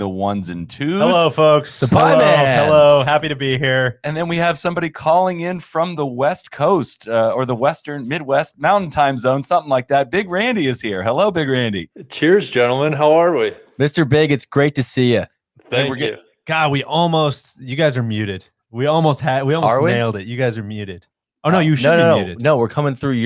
the ones and twos. Hello, folks. The pie man. Hello. Happy to be here. And then we have somebody calling in from the West Coast or the Western Midwest Mountain Time Zone, something like that. Big Randy is here. Hello, Big Randy. Cheers, gentlemen. How are we? Mr. Big, it's great to see you. Thank you. God, you guys are muted. We almost nailed it. You guys are muted. Oh, no, you should be muted. No, we're coming through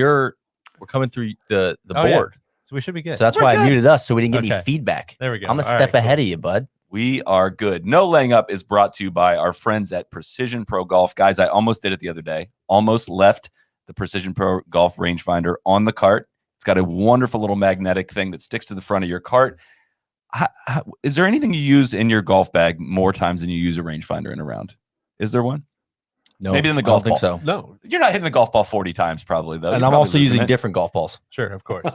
the board. Yeah. So we should be good. So that's why I muted us so we didn't get any feedback. There we go. I'm a step ahead of you, bud. We are good. No Laying Up is brought to you by our friends at Precision Pro Golf. Guys, I almost did it the other day. Almost left the Precision Pro Golf rangefinder on the cart. It's got a wonderful little magnetic thing that sticks to the front of your cart. Is there anything you use in your golf bag more times than you use a rangefinder in a round? Is there one? No, maybe in the golf ball. I don't think so. No, you're not hitting the golf ball 40 times probably, though. And I'm also using different golf balls. Sure, of course.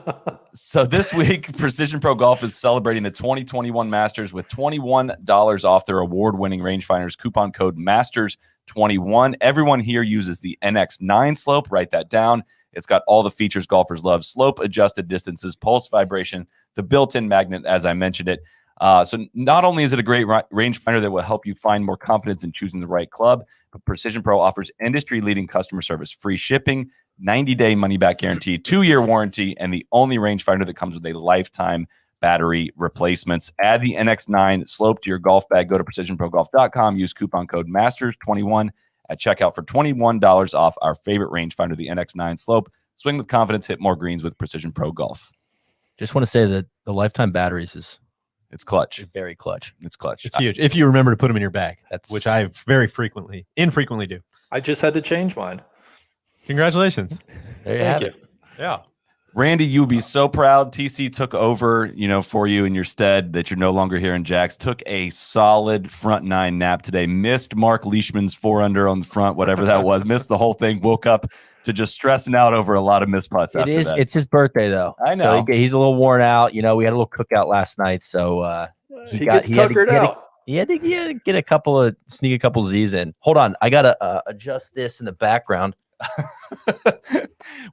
So this week, Precision Pro Golf is celebrating the 2021 Masters with $21 off their award-winning rangefinders. Coupon code MASTERS21. Everyone here uses the NX9 slope. Write that down. It's got all the features golfers love: slope-adjusted distances, pulse vibration, the built-in magnet, as I mentioned it. So not only is it a great rangefinder that will help you find more confidence in choosing the right club, but Precision Pro offers industry-leading customer service, free shipping, 90-day money-back guarantee, 2-year warranty, and the only rangefinder that comes with a lifetime battery replacements. Add the NX9 slope to your golf bag. Go to precisionprogolf.com. Use coupon code MASTERS21 at checkout for $21 off our favorite rangefinder, the NX9 slope. Swing with confidence, hit more greens with Precision Pro Golf. Just want to say that the lifetime batteries It's clutch. very clutch. It's clutch. It's huge. If you remember to put them in your bag, which I very infrequently do. I just had to change mine. Congratulations. There you have it. Yeah. Randy, you'll be so proud. TC took over, for you in your stead, that you're no longer here in Jax. Took a solid front nine nap today. Missed Mark Leishman's 4-under on the front, whatever that was. Missed the whole thing. Woke up to just stressing out over a lot of missed putts after that. It's his birthday, though. I know. So he's a little worn out. We had a little cookout last night, so he gets tuckered out. He had to get sneak a couple Z's in. Hold on. I got to adjust this in the background.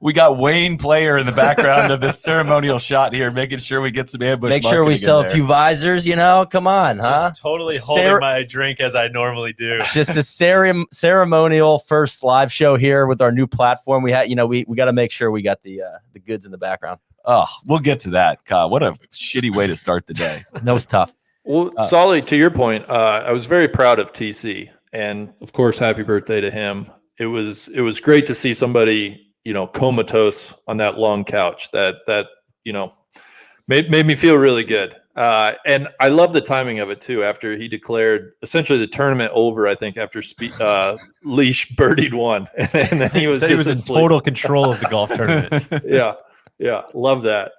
We got Wayne Player in the background of this ceremonial shot here, making sure we get some ambush. Make sure we sell a few visors, Come on, huh? Just totally holding my drink as I normally do. Just a ceremonial first live show here with our new platform. We had, we got to make sure we got the goods in the background. Oh, we'll get to that. God, what a shitty way to start the day. That was tough. Well, Solly, to your point, I was very proud of TC, and of course, happy birthday to him. It was great to see somebody, comatose on that long couch. That made me feel really good. And I love the timing of it too. After he declared essentially the tournament over, I think after Leash birdied one, and then he was in total control of the golf tournament. Yeah, love that.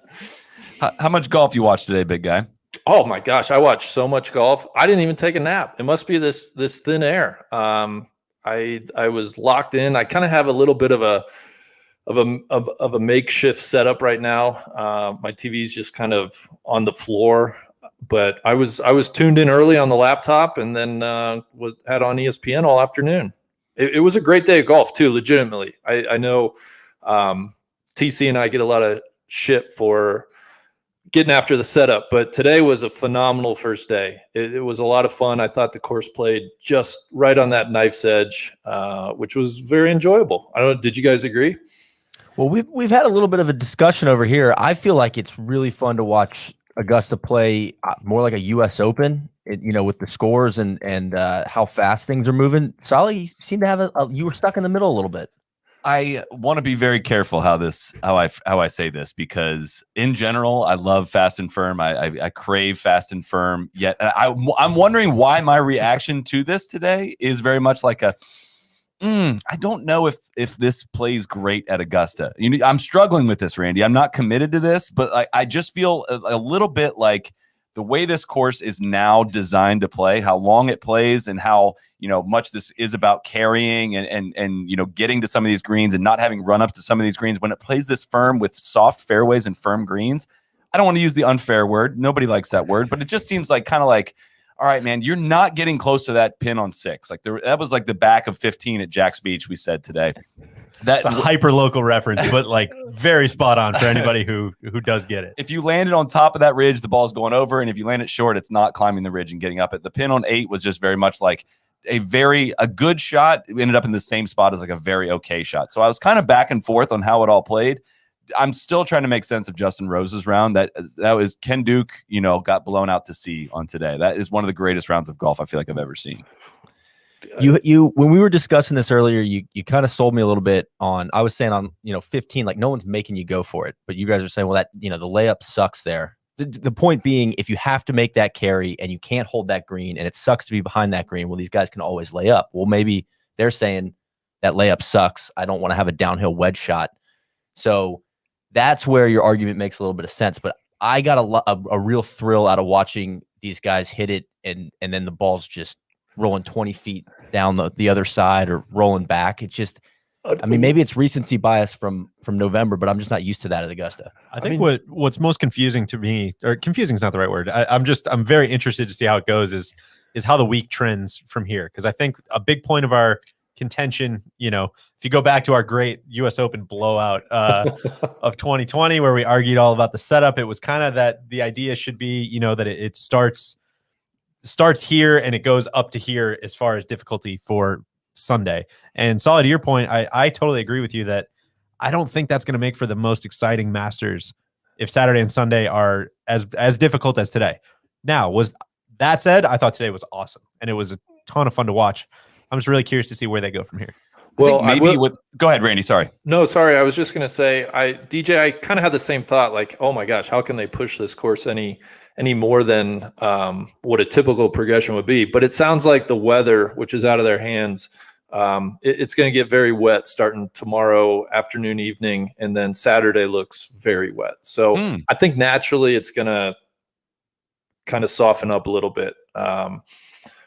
How much golf you watched today, big guy? Oh my gosh, I watched so much golf. I didn't even take a nap. It must be this thin air. I was locked in. I kind of have a little bit of a makeshift setup right now. My TV's just kind of on the floor, but I was tuned in early on the laptop, and then had on ESPN all afternoon. It was a great day of golf too. Legitimately, I know TC and I get a lot of shit for getting after the setup, but today was a phenomenal first day. It was a lot of fun. I thought the course played just right on that knife's edge, which was very enjoyable. I don't know. Did you guys agree? Well, we've had a little bit of a discussion over here. I feel like it's really fun to watch Augusta play more like a U.S. Open, with the scores and how fast things are moving. Solly, you seem to have you were stuck in the middle a little bit. I want to be very careful how I say this, because in general, I love fast and firm. I crave fast and firm. Yet I'm wondering why my reaction to this today is very much like I don't know if this plays great at Augusta. I'm struggling with this, Randy. I'm not committed to this, but I just feel a little bit like the way this course is now designed to play, how long it plays, and how much this is about carrying and getting to some of these greens and not having run up to some of these greens. When it plays this firm with soft fairways and firm greens, I don't want to use the unfair word. Nobody likes that word, but it just seems like kind of like all right, man, you're not getting close to that pin on 6. Like that was like the back of 15 at Jack's Beach, we said today. That's a hyper local reference, but like very spot on for anybody who does get it. If you landed on top of that ridge, the ball's going over, and if you land it short, it's not climbing the ridge and getting up it. The pin on 8 was just very much like a good shot. It ended up in the same spot as like a very okay shot. So I was kind of back and forth on how it all played. I'm still trying to make sense of Justin Rose's round. That was Ken Duke, got blown out to sea on today. That is one of the greatest rounds of golf I feel like I've ever seen. You when we were discussing this earlier, you kind of sold me a little bit on. I was saying on 15, like no one's making you go for it, but you guys are saying, well, that the layup sucks there. The point being, if you have to make that carry and you can't hold that green, and it sucks to be behind that green, well, these guys can always lay up. Well, maybe they're saying that layup sucks. I don't want to have a downhill wedge shot. So that's where your argument makes a little bit of sense. But I got a real thrill out of watching these guys hit it, and then the ball's just rolling 20 feet down the other side or rolling back. It's just, I mean, maybe it's recency bias from November, but I'm just not used to that at Augusta. I think what's most confusing to me, or confusing is not the right word. I'm very interested to see how it goes is how the week trends from here. Cause I think a big point of our contention, if you go back to our great US Open blowout of 2020, where we argued all about the setup, it was kind of that the idea should be, that it starts here and it goes up to here as far as difficulty for Sunday. And Solid, to your point, I totally agree with you that I don't think that's going to make for the most exciting Masters if Saturday and Sunday are as difficult as today. Now, that said, I thought today was awesome and it was a ton of fun to watch. I'm just really curious to see where they go from here. Well, go ahead, Randy. Sorry. No, sorry. I was just going to say, DJ, I kind of had the same thought. Like, oh my gosh, how can they push this course any more than what a typical progression would be? But it sounds like the weather, which is out of their hands, it's going to get very wet starting tomorrow afternoon, evening, and then Saturday looks very wet. So I think naturally it's going to kind of soften up a little bit.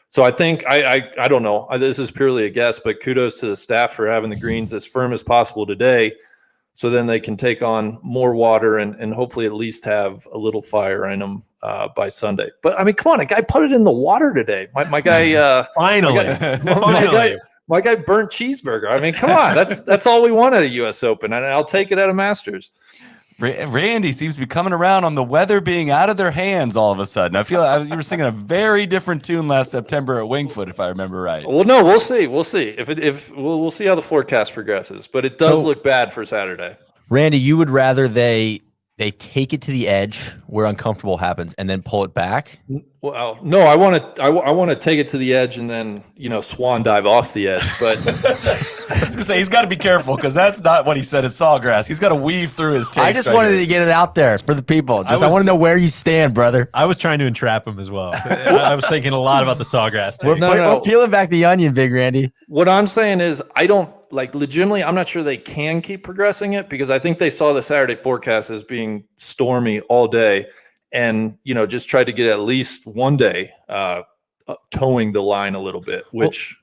So I think I don't know. This is purely a guess, but kudos to the staff for having the greens as firm as possible today, so then they can take on more water and hopefully at least have a little fire in them by Sunday. But I mean, come on, a guy put it in the water today. My guy finally. My guy burnt cheeseburger. I mean, come on, that's all we want at a U.S. Open, and I'll take it at a Masters. Randy seems to be coming around on the weather being out of their hands all of a sudden. I feel like you were singing a very different tune last September at Wingfoot, if I remember right. Well, no, we'll see. We'll see we'll see how the forecast progresses, but it does look bad for Saturday. Randy, you would rather they take it to the edge where uncomfortable happens and then pull it back? Well, no, I want to take it to the edge and then, swan dive off the edge. But I was gonna say he's got to be careful because that's not what he said at Sawgrass. He's got to weave through his takes. I just wanted to get it out there for the people. I want to know where you stand, brother. I was trying to entrap him as well. I was thinking a lot about the Sawgrass take. We're peeling back the onion, Big Randy. What I'm saying is I don't legitimately. I'm not sure they can keep progressing it because I think they saw the Saturday forecast as being stormy all day. And, just try to get at least one day towing the line a little bit, which,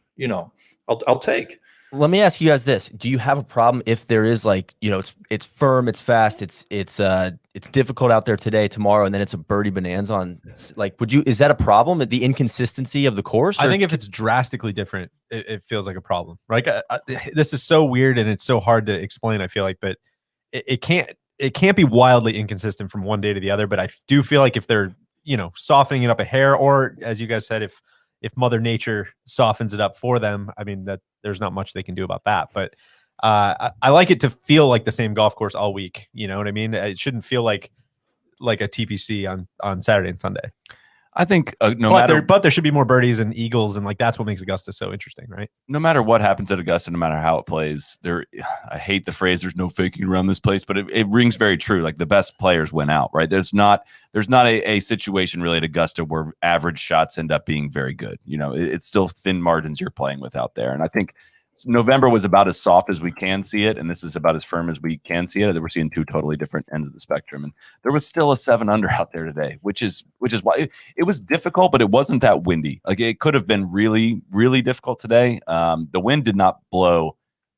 I'll take. Let me ask you guys this. Do you have a problem if there is it's firm, it's fast, it's difficult out there today, tomorrow, and then it's a birdie bonanza on is that a problem? The inconsistency of the course? I think if it's drastically different, it feels like a problem. Right? This is so weird and it's so hard to explain, I feel like, but it can't be wildly inconsistent from one day to the other, but I do feel like if they're, softening it up a hair, or as you guys said, if Mother Nature softens it up for them, I mean, that there's not much they can do about that. But I like it to feel like the same golf course all week. You know what I mean? It shouldn't feel like a TPC on Saturday and Sunday. I think but there should be more birdies and eagles, and that's what makes Augusta so interesting, right? No matter what happens at Augusta, no matter how it plays, I hate the phrase "there's no faking around this place," but it rings very true. Like the best players win out, right? There's not a situation really at Augusta where average shots end up being very good. It's still thin margins you're playing with out there, and I think November was about as soft as we can see it, and this is about as firm as we can see it. We're seeing two totally different ends of the spectrum, and there was still a 7-under out there today, which is why it was difficult, but it wasn't that windy. Like it could have been really, really difficult today. The wind did not blow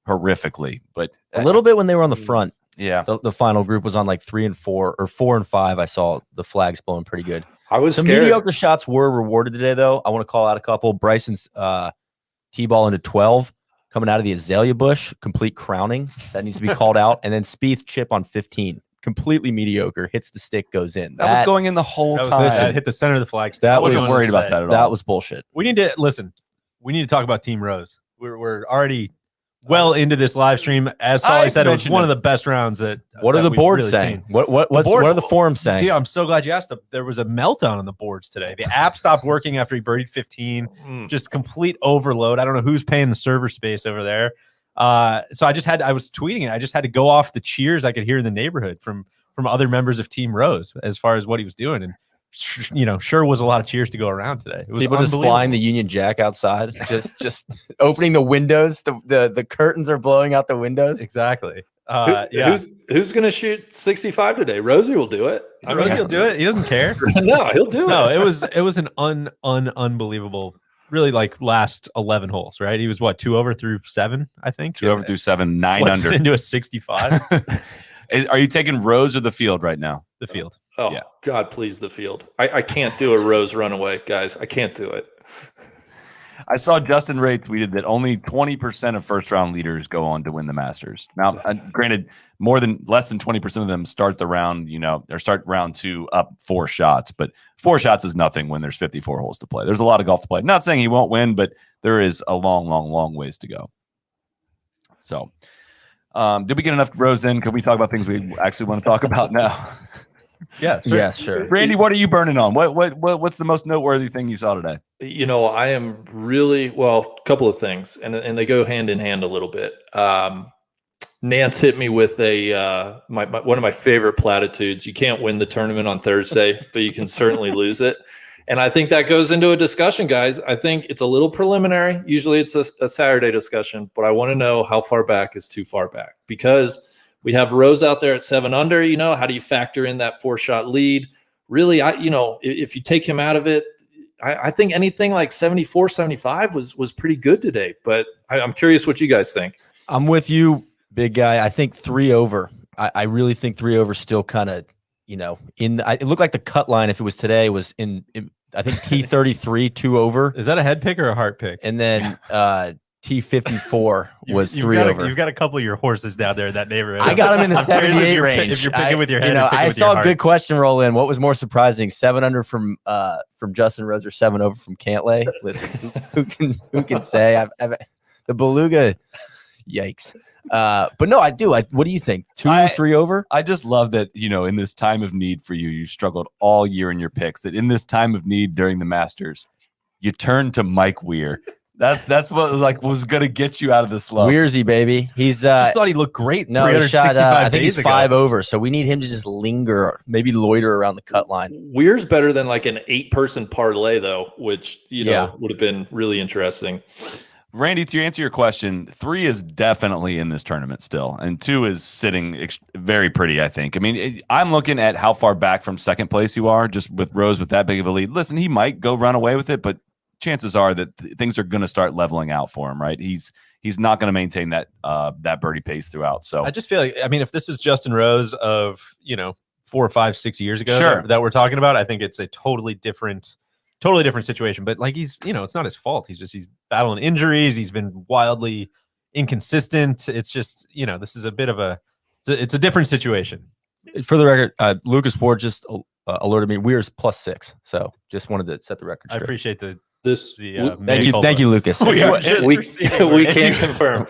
horrifically, but a little bit when they were on the front. Yeah, the final group was on 3 and 4 or 4 and 5. I saw the flags blowing pretty good. I was Some scared. mediocre shots were rewarded today, though. I want to call out a couple. Bryson's tee ball into 12 coming out of the azalea bush, complete crowning. That needs to be called out. And then Spieth chip on 15. Completely mediocre. Hits the stick, goes in. That was going in the whole time. That hit the center of the flag. That I was wasn't worried about that at all. That was bullshit. We need to listen. We need to talk about Team Rose. We're already well into this live stream. As Solly said, it was one of the best rounds that. What are the we've boards really saying? seen. What are the forums saying? Dude, I'm so glad you asked. There was a meltdown on the boards today. The app stopped working after he birdied 15. Just complete overload. I don't know who's paying the server space over there. So I was tweeting it. I just had to go off the cheers I could hear in the neighborhood from other members of Team Rose as far as what he was doing. And sure was a lot of cheers to go around today. It was people just flying the Union Jack outside, just opening the windows. The curtains are blowing out the windows. Exactly. Who's going to shoot 65 today? Rosie will do it. Rosie will do it. He doesn't care. No, he'll do it. No, it was an unbelievable. Really, like last 11 holes, right? He was 2 over through 7, I think. 2 over through 7, 9 Flexed under into a 65. Are you taking Rose or the field right now? The field. Oh, yeah. God, please, the field. I can't do a Rose runaway, guys. I can't do it. I saw Justin Ray tweeted that only 20% of first-round leaders go on to win the Masters. Now, granted, less than 20% of them start the round, or start round 2 up 4 shots. But 4 shots is nothing when there's 54 holes to play. There's a lot of golf to play. Not saying he won't win, but there is a long, long, long ways to go. So, did we get enough Rose in? Can we talk about things we actually want to talk about now? Yeah, sure. Yeah, sure. Randy, what are you burning on? What's the most noteworthy thing you saw today? I am really a couple of things, and they go hand in hand a little bit. Nance hit me with one of my favorite platitudes. You can't win the tournament on Thursday, but you can certainly lose it. And I think that goes into a discussion, guys. I think it's a little preliminary. Usually it's a Saturday discussion, but I want to know how far back is too far back, because we have Rose out there at 7 under. How do you factor in that 4-shot lead? Really, if you take him out of it, I think anything like 74, 75 was pretty good today. But I'm curious what you guys think. I'm with you, big guy. I think 3 over. I really think 3 over still kind of, it looked like the cut line, if it was today, was in I think T33, 2 over. Is that a head pick or a heart pick? And then T54 was 3 over. You've got a couple of your horses down there in that neighborhood. I got them in the 78 range. If you're picking with your head, I saw a good question roll in. What was more surprising, 7 under from Justin Rose or 7 over from Cantlay? Listen, who can say? I've the Beluga, yikes. But no, I do. What do you think? 2 3 over? I just love that, in this time of need for you struggled all year in your picks, that in this time of need during the Masters, you turned to Mike Weir. That's what was going to get you out of this slump. Weirsy, baby. He's just thought he looked great. No, he shot, I think he's 5 over. So we need him to just linger, maybe loiter around the cut line. Weir's better than like an 8-person parlay, though, which would have been really interesting. Randy, to answer your question, 3 is definitely in this tournament still, and 2 is sitting very pretty, I think. I mean, I'm looking at how far back from second place you are, just with Rose with that big of a lead. Listen, he might go run away with it, but chances are that things are going to start leveling out for him, right? He's not going to maintain that birdie pace throughout. So I just feel like, if this is Justin Rose of 4, 5, 6 years ago sure, that we're talking about, I think it's a totally different situation. But like he's it's not his fault. He's battling injuries. He's been wildly inconsistent. It's just this is a bit of it's a different situation. For the record, Lucas Ward just alerted me. Weir's +6, so just wanted to set the record straight. I appreciate thank you, Lucas. We can't confirm.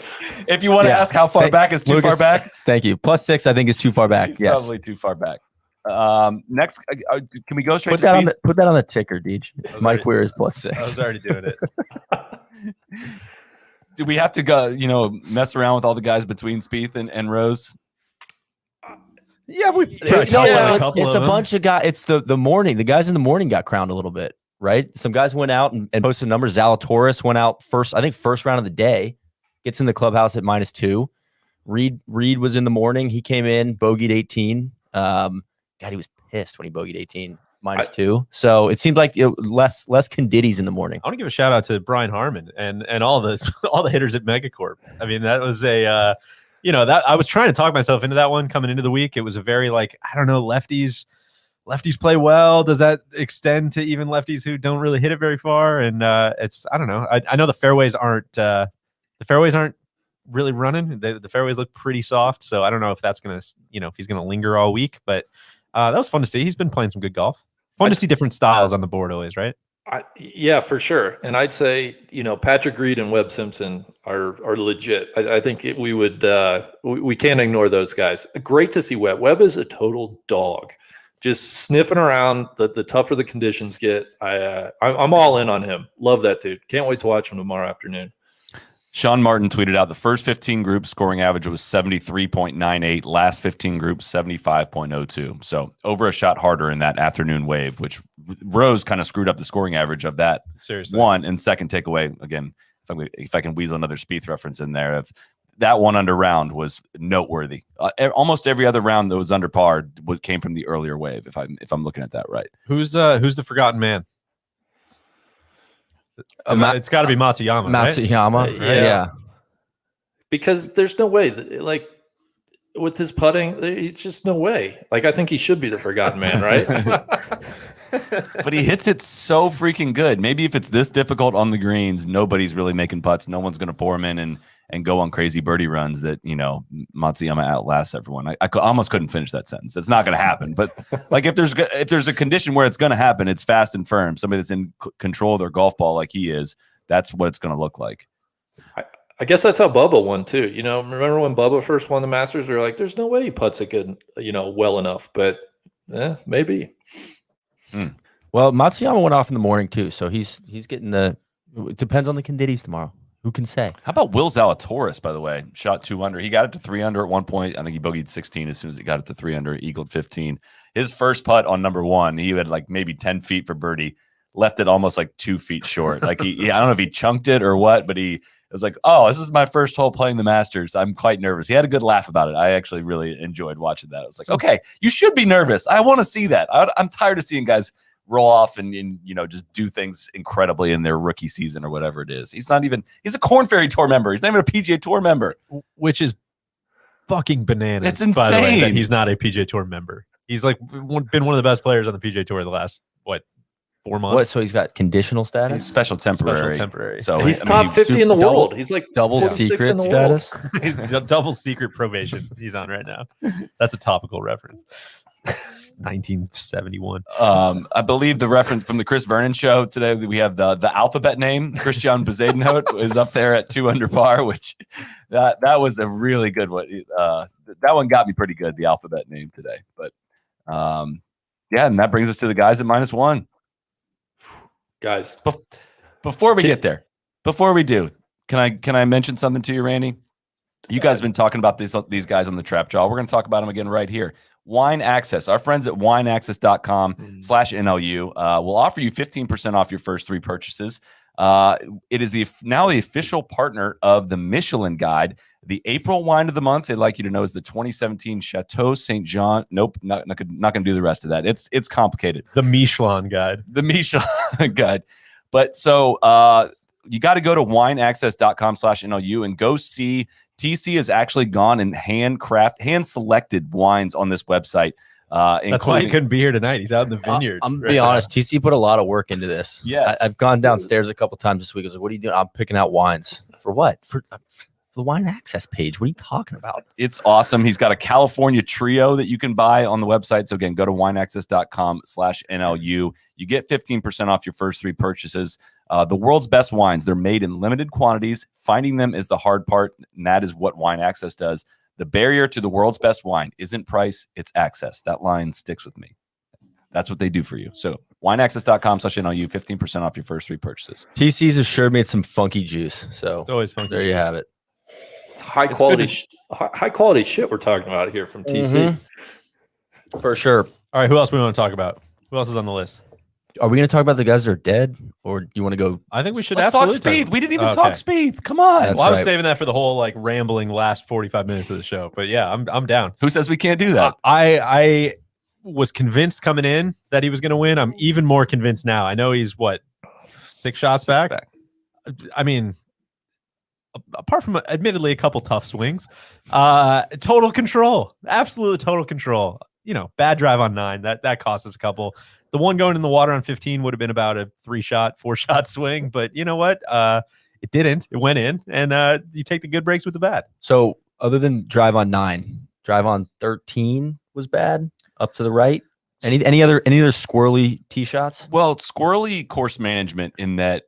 If you want to ask how far back is too far back, thank you. +6, I think, is too far back. Yes, probably too far back. Next, can we go straight? Put that on the ticker, Deej. Mike Weir is +6. I was already doing it. Do we have to go? Mess around with all the guys between Spieth and Rose? Yeah, it's a bunch of guys. It's the morning. The guys in the morning got crowned a little bit, right? Some guys went out and posted numbers. Zalatoris went out first round of the day, gets in the clubhouse at -2. Reed was in the morning. He came in, bogeyed 18. God, he was pissed when he bogeyed 18, -2. So it seemed like less Conditties in the morning. I want to give a shout out to Brian Harmon and all the hitters at Megacorp. I mean, that was a that I was trying to talk myself into that one coming into the week. It was a very lefties lefties play well. Does that extend to even lefties who don't really hit it very far? And I don't know. I know the fairways aren't really running. The fairways look pretty soft, so I don't know if that's gonna, if he's gonna linger all week. But that was fun to see. He's been playing some good golf. Fun to see different styles on the board always, right? Yeah, for sure. And I'd say, Patrick Reed and Webb Simpson are legit. I think we can't ignore those guys. Great to see Webb. Webb is a total dog, just sniffing around. The tougher the conditions get, I'm all in on him. Love that dude. Can't wait to watch him tomorrow afternoon. Sean Martin tweeted out the first 15 groups scoring average was 73.98. Last 15 groups, 75.02. So over a shot harder in that afternoon wave, which Rose kind of screwed up the scoring average of that. Seriously. One. And second takeaway, again, if I can weasel another Spieth reference in there, of that 1 under round was noteworthy. Almost every other round that was under par came from the earlier wave, if I'm looking at that right. Who's the forgotten man? It's got to be Matsuyama. Matsuyama, right? Yeah. Because there's no way, with his putting, it's just no way. I think he should be the forgotten man, right? But he hits it so freaking good. Maybe if it's this difficult on the greens, nobody's really making putts. No one's going to pour him in and go on crazy birdie runs that, Matsuyama outlasts everyone. I almost couldn't finish that sentence. It's not going to happen. But if there's a condition where it's going to happen, it's fast and firm. Somebody that's in control of their golf ball like he is, that's what it's going to look like. I guess that's how Bubba won too. Remember when Bubba first won the Masters? We were like, there's no way he putts it good, well enough. But maybe. Well, Matsuyama went off in the morning too, so he's getting it depends on the conditions tomorrow. Who can say? How about Will Zalatoris, by the way? Shot 2 under. He got it to 3 under at one point. I think he bogeyed 16 as soon as he got it to 3 under. Eagled 15. His first putt on number 1, he had maybe 10 feet for birdie. Left it almost 2 feet short. I don't know if he chunked it or what, but he was like, "Oh, this is my first hole playing the Masters. I'm quite nervous." He had a good laugh about it. I actually really enjoyed watching that. I was like, "Okay, you should be nervous. I want to see that." I'm tired of seeing guys roll off and just do things incredibly in their rookie season or whatever it is. He's a Korn Ferry Tour member. He's not even a PGA Tour member, which is fucking bananas. It's insane by the way, that he's not a PGA Tour member. He's been one of the best players on the PGA Tour the last 4 months. What? So he's got conditional status? He's special temporary. So he's top 50 in the world. He's double secret status. He's double secret probation. He's on right now. That's a topical reference. 1971. I believe the reference from the Chris Vernon show today, we have the alphabet name. Christian Bezuidenhout is up there at 2 under par, which that was a really good one. That one got me pretty good, the alphabet name today. But and that brings us to the guys at -1. Guys, before we get there, before we do, can I mention something to you, Randy? You guys have been talking about these guys on the Trap Jaw. We're going to talk about them again right here. Wine Access. Our friends at wineaccess.com/NLU will offer you 15% off your first 3 purchases. It is now the official partner of the Michelin Guide. The April wine of the month, they'd like you to know, is the 2017 Chateau Saint Jean. Nope, not going to do the rest of that. It's complicated. The Michelin Guide. The Michelin Guide. But so you got to go to wineaccess.com/NLU and go see. TC has actually gone and hand-selected wines on this website. That's why he couldn't be here tonight. He's out in the vineyard. I'm going to be honest. TC put a lot of work into this. Yes. I've gone downstairs a couple times this week. I was like, what are you doing? I'm picking out wines. For what? For the Wine Access page. What are you talking about? It's awesome. He's got a California trio that you can buy on the website. So again, go to wineaccess.com/NLU. You get 15% off your first 3 purchases. The world's best wines, they're made in limited quantities. Finding them is the hard part, and that is what Wine Access does. The barrier to the world's best wine isn't price, it's access. That line sticks with me. That's what they do for you. So wineaccess.com/NLU, 15% off your first 3 purchases. TC's assured me it's some funky juice. So it's always funky. There you have it. It's high quality shit we're talking about here from TC. For sure. All right, who else we want to talk about? Who else is on the list? Are we going to talk about the guys that are dead, or do you want to go? I think we should Let's absolutely talk Spieth. We didn't even talk Spieth. Come on. That's I was right. saving that for the whole rambling last 45 minutes of the show. But yeah, I'm down. Who says we can't do that? I was convinced coming in that he was going to win. I'm even more convinced now. I know he's 6 shots back. I mean, apart from admittedly a couple tough swings, total control, absolute total control. bad drive on 9. That cost us a couple. The one going in the water on 15 would have been about a 4-shot swing, but you know what? It didn't. It went in, and you take the good breaks with the bad. So other than drive on 9, drive on 13 was bad up to the right. Any other squirrely tee shots? Well, squirrely course management in that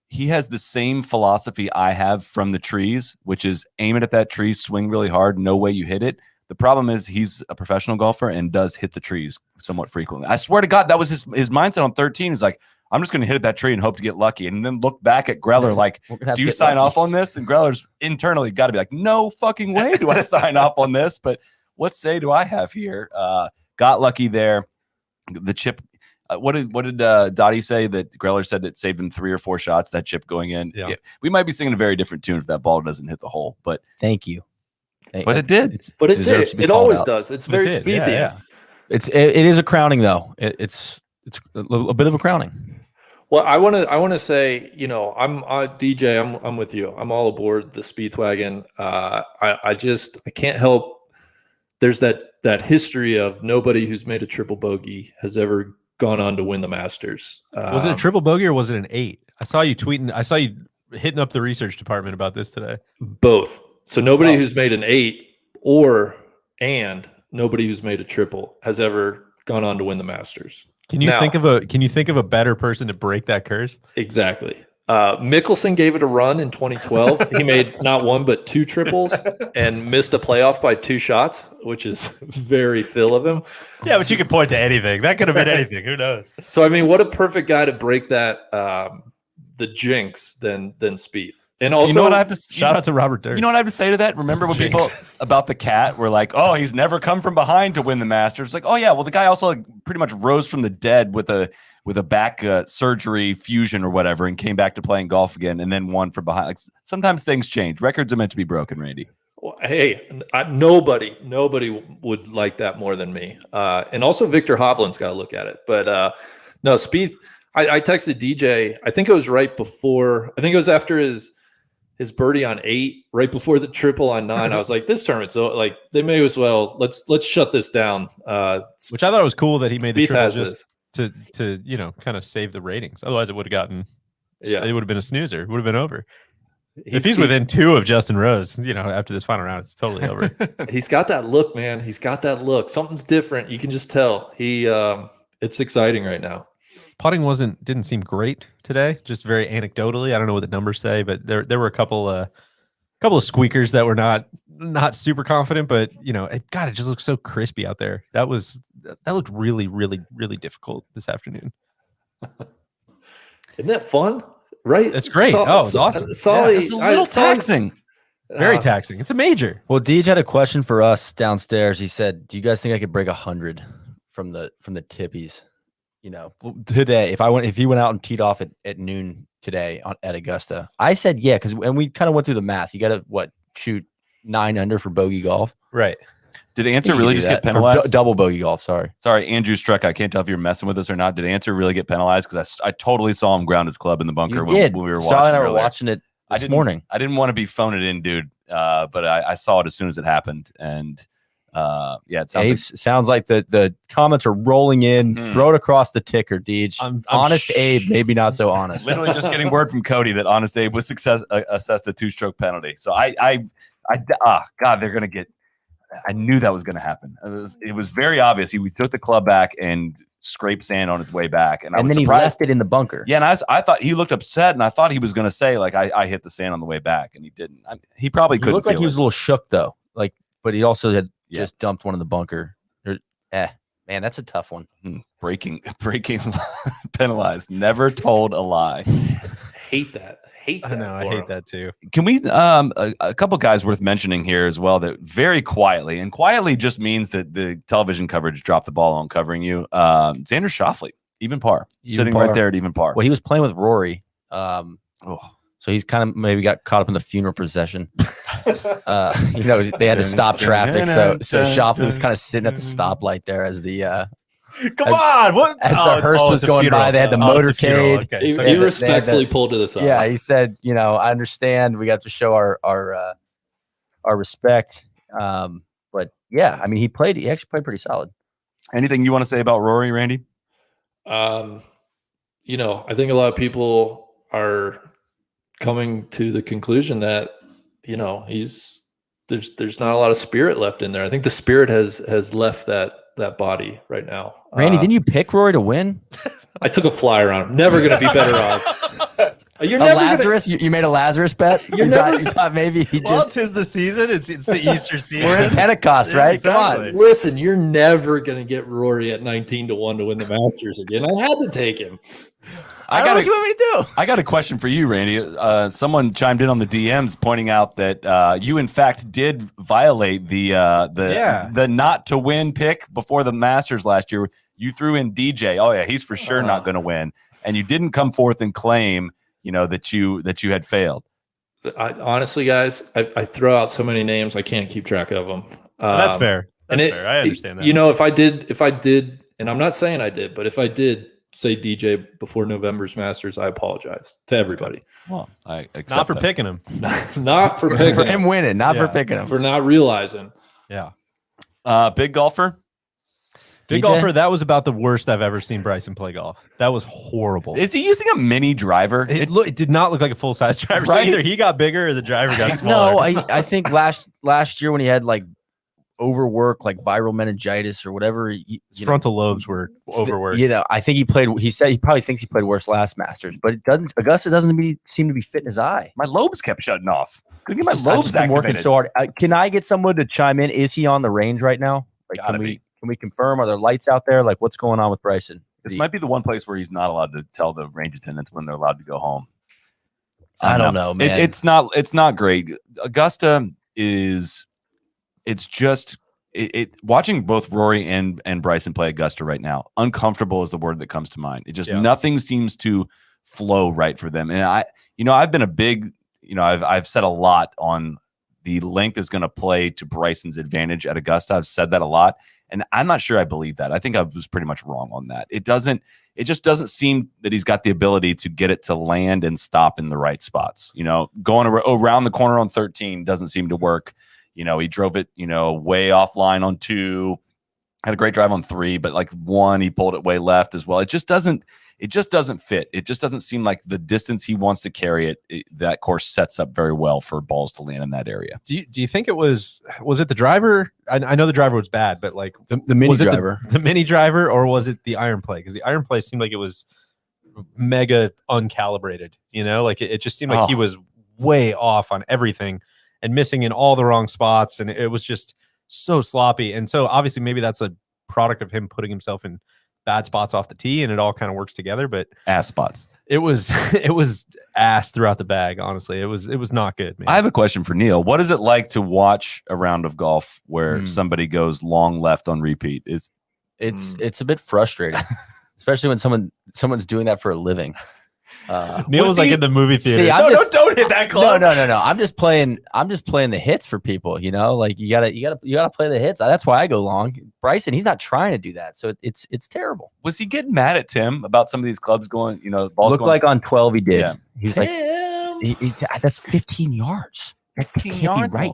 he has the same philosophy I have from the trees, which is aim it at that tree, swing really hard, no way you hit it. The problem is he's a professional golfer and does hit the trees somewhat frequently. I swear to God, that was his mindset on 13. He's like, I'm just going to hit at that tree and hope to get lucky. And then look back at Greller like, do you sign off on this? And Greller's internally got to be like, no fucking way do I sign off on this. But what say do I have here? Got lucky there. The chip. What did Dottie say that Greller said it saved him 3 or 4 shots, that chip going in? Yeah. We might be singing a very different tune if that ball doesn't hit the hole. But thank you. But it did. But it did. It always does. It's very Spiethian. Yeah. It is a crowning though. It's a bit of a crowning. Well, I want to say, I'm DJ. I'm with you. I'm all aboard the Spieth wagon. I can't help. There's that history of nobody who's made a triple bogey has ever gone on to win the Masters. Was it a triple bogey or was it an 8? I saw you tweeting. I saw you hitting up the research department about this today. Both. So nobody who's made an 8 and nobody who's made a triple has ever gone on to win the Masters. Can you think of a better person to break that curse? Exactly. Mickelson gave it a run in 2012. He made not 1 but 2 triples and missed a playoff by 2 shots, which is very Phil of him. Yeah, but you could point to anything. That could have been anything. Who knows? So I mean, what a perfect guy to break that the jinx than Spieth. And also, you know what I have to shout out to Robert Durst. You know what I have to say to that? Remember when people about the cat were like, "Oh, he's never come from behind to win the Masters." Like, oh yeah, well the guy also pretty much rose from the dead with a back surgery fusion or whatever, and came back to playing golf again, and then won from behind. Like sometimes things change. Records are meant to be broken, Randy. Well, hey, nobody would like that more than me. And also Victor Hovland's got to look at it. But no, Spieth. I texted DJ. I think it was right before. I think it was after his birdie on 8, right before the triple on 9. I was like, this tournament's like they may as well let's shut this down. Which I thought was cool that he made the triple just this. to kind of save the ratings. Otherwise, it would have gotten it would have been a snoozer. It would have been over. If he's within 2 of Justin Rose, after this final round, it's totally over. He's got that look, man. He's got that look. Something's different. You can just tell. It's exciting right now. Putting didn't seem great today. Just very anecdotally, I don't know what the numbers say, but there were a couple of squeakers that were not super confident. But it just looks so crispy out there. That looked really, really, really difficult this afternoon. Isn't that fun? Right? It's great. It's awesome. It's a little taxing. Very taxing. It's a major. Well, Deej had a question for us downstairs. He said, "Do you guys think I could break 100 from the tippies?" Today, if he went out and teed off at noon today at Augusta, I said yeah, and we kind of went through the math. You got to shoot 9 under for bogey golf, right? Did Answer really just get penalized? Double bogey golf. Sorry, Andrew Struck. I can't tell if you're messing with us or not. Did Answer really get penalized? Because I totally saw him ground his club in the bunker when we were watching it this morning. I didn't want to be phoning it in, dude, but I saw it as soon as it happened, and. It sounds like the comments are rolling in. Throw it across the ticker, Deej. Honest Abe, maybe not so honest. Literally just getting word from Cody that Honest Abe was assessed a 2-stroke penalty. So God, they're gonna get. I knew that was gonna happen. It was very obvious. He took the club back and scraped sand on his way back, and then he left it in the bunker. Yeah, and I thought he looked upset, and I thought he was gonna say like I hit the sand on the way back, and he didn't. He probably couldn't. Looked like he was a little shook though, but he also had. Just dumped one in the bunker. Man, that's a tough one. Breaking penalized. Never told a lie. Hate that. I know. I hate that too. Can we a couple guys worth mentioning here as well that very quietly, and quietly just means that the television coverage dropped the ball on covering you. Xander Schauffele, even par, sitting right there at even par. Well, he was playing with Rory. So he's kind of maybe got caught up in the funeral procession. They had to stop traffic. So Schauffele was kind of sitting at the stoplight there as the the hearse was going by. They had the motorcade. Okay. He respectfully pulled to the side. Yeah, he said, I understand. We got to show our respect. But But yeah, I mean, he actually played pretty solid. Anything you want to say about Rory, Randy? I think a lot of people are coming to the conclusion that, there's not a lot of spirit left in there. I think the spirit has left that body right now. Randy, didn't you pick Rory to win? I took a flyer on him. Never going to be better odds. You're a never Lazarus? You made a Lazarus bet? You thought maybe he just... 'tis the season. It's the Easter season. We're in Pentecost, Yeah, right? exactly. Come on. Listen, you're never going to get Rory at 19-1 to win the Masters again. I had to take him. I don't know what you want me to do. I got a question for you, Randy. Someone chimed in on the DMs pointing out that you, in fact, did violate the not to win pick before the Masters last year. You threw in DJ. Oh yeah, he's for sure not going to win, and you didn't come forth and claim, that you had failed. Honestly, guys, I throw out so many names I can't keep track of them. That's fair. That's fair. I understand that. If I did, and I'm not saying I did, but if I did say DJ before November's Masters, I apologize to everybody. Well, I accept Not for that. picking him. Not for picking For him winning, not for Yeah. picking him. for not realizing. Yeah. Big golfer. Big DJ? golfer, that was about the worst I've ever seen Bryson play golf. That was horrible. Is he using a mini driver? It did not look like a full-size driver. Right? So either he got bigger or the driver got smaller. No, I think last year when he had like overwork, like viral meningitis or whatever, His frontal lobes were overworked. I think he said he probably thinks he played worse last Masters, but Augusta doesn't seem to be fitting his eye. My lobes kept shutting off. Couldn't get my I've lobes just been working activated. so hard. Can I get someone to chime in? Is he on the range right now? Like, Gotta be. Can we confirm? Are there lights out there? Like, what's going on with Bryson? This might be the one place where he's not allowed to tell the range attendants when they're allowed to go home. I don't know, man. It's not great. Augusta is. It's just watching both Rory and Bryson play Augusta right now. Uncomfortable is the word that comes to mind. It just nothing seems to flow right for them. And I've been a big, I've said a lot on the length is going to play to Bryson's advantage at Augusta. I've said that a lot, and I'm not sure I believe that. I think I was pretty much wrong on that. It just doesn't seem that he's got the ability to get it to land and stop in the right spots. Going around the corner on 13 doesn't seem to work. He drove it, way offline on 2, had a great drive on 3, but like 1, he pulled it way left as well. It just doesn't fit. It just doesn't seem like the distance he wants to carry it. That course sets up very well for balls to land in that area. Do you think it was it the driver? I know the driver was bad, but like the mini was it driver, the mini driver, or was it the iron play? Because the iron play seemed like it was mega uncalibrated. Like it just seemed like he was way off on everything and missing in all the wrong spots, and it was just so sloppy. And so obviously maybe that's a product of him putting himself in bad spots off the tee, and it all kind of works together. But ass spots. It was ass throughout the bag. Honestly, it was not good, man. I have a question for Neil. What is it like to watch a round of golf where somebody goes long left on repeat? It's a bit frustrating, especially when someone's doing that for a living. Neil was like in the movie theater. See, don't hit that club. No. I'm just playing the hits for people. Like you gotta play the hits. That's why I go long. Bryson, he's not trying to do that, so it's terrible. Was he getting mad at Tim about some of these clubs going? Balls Looked going, like on 12 he did. Yeah. He's like, that's 15 yards. That 15 can't yards? be right.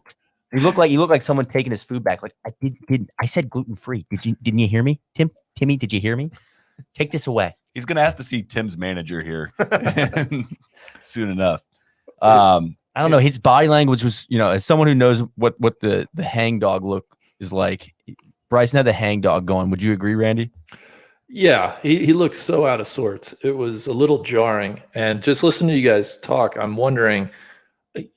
He looked like someone taking his food back. Like I said gluten free. Didn't you hear me, Timmy? Did you hear me? Take this away. He's going to ask to see Tim's manager here soon enough. I don't know. His body language was, as someone who knows what the hang dog look is like, Bryson had the hang dog going. Would you agree, Randy? Yeah, he looks so out of sorts. It was a little jarring. And just listening to you guys talk, I'm wondering,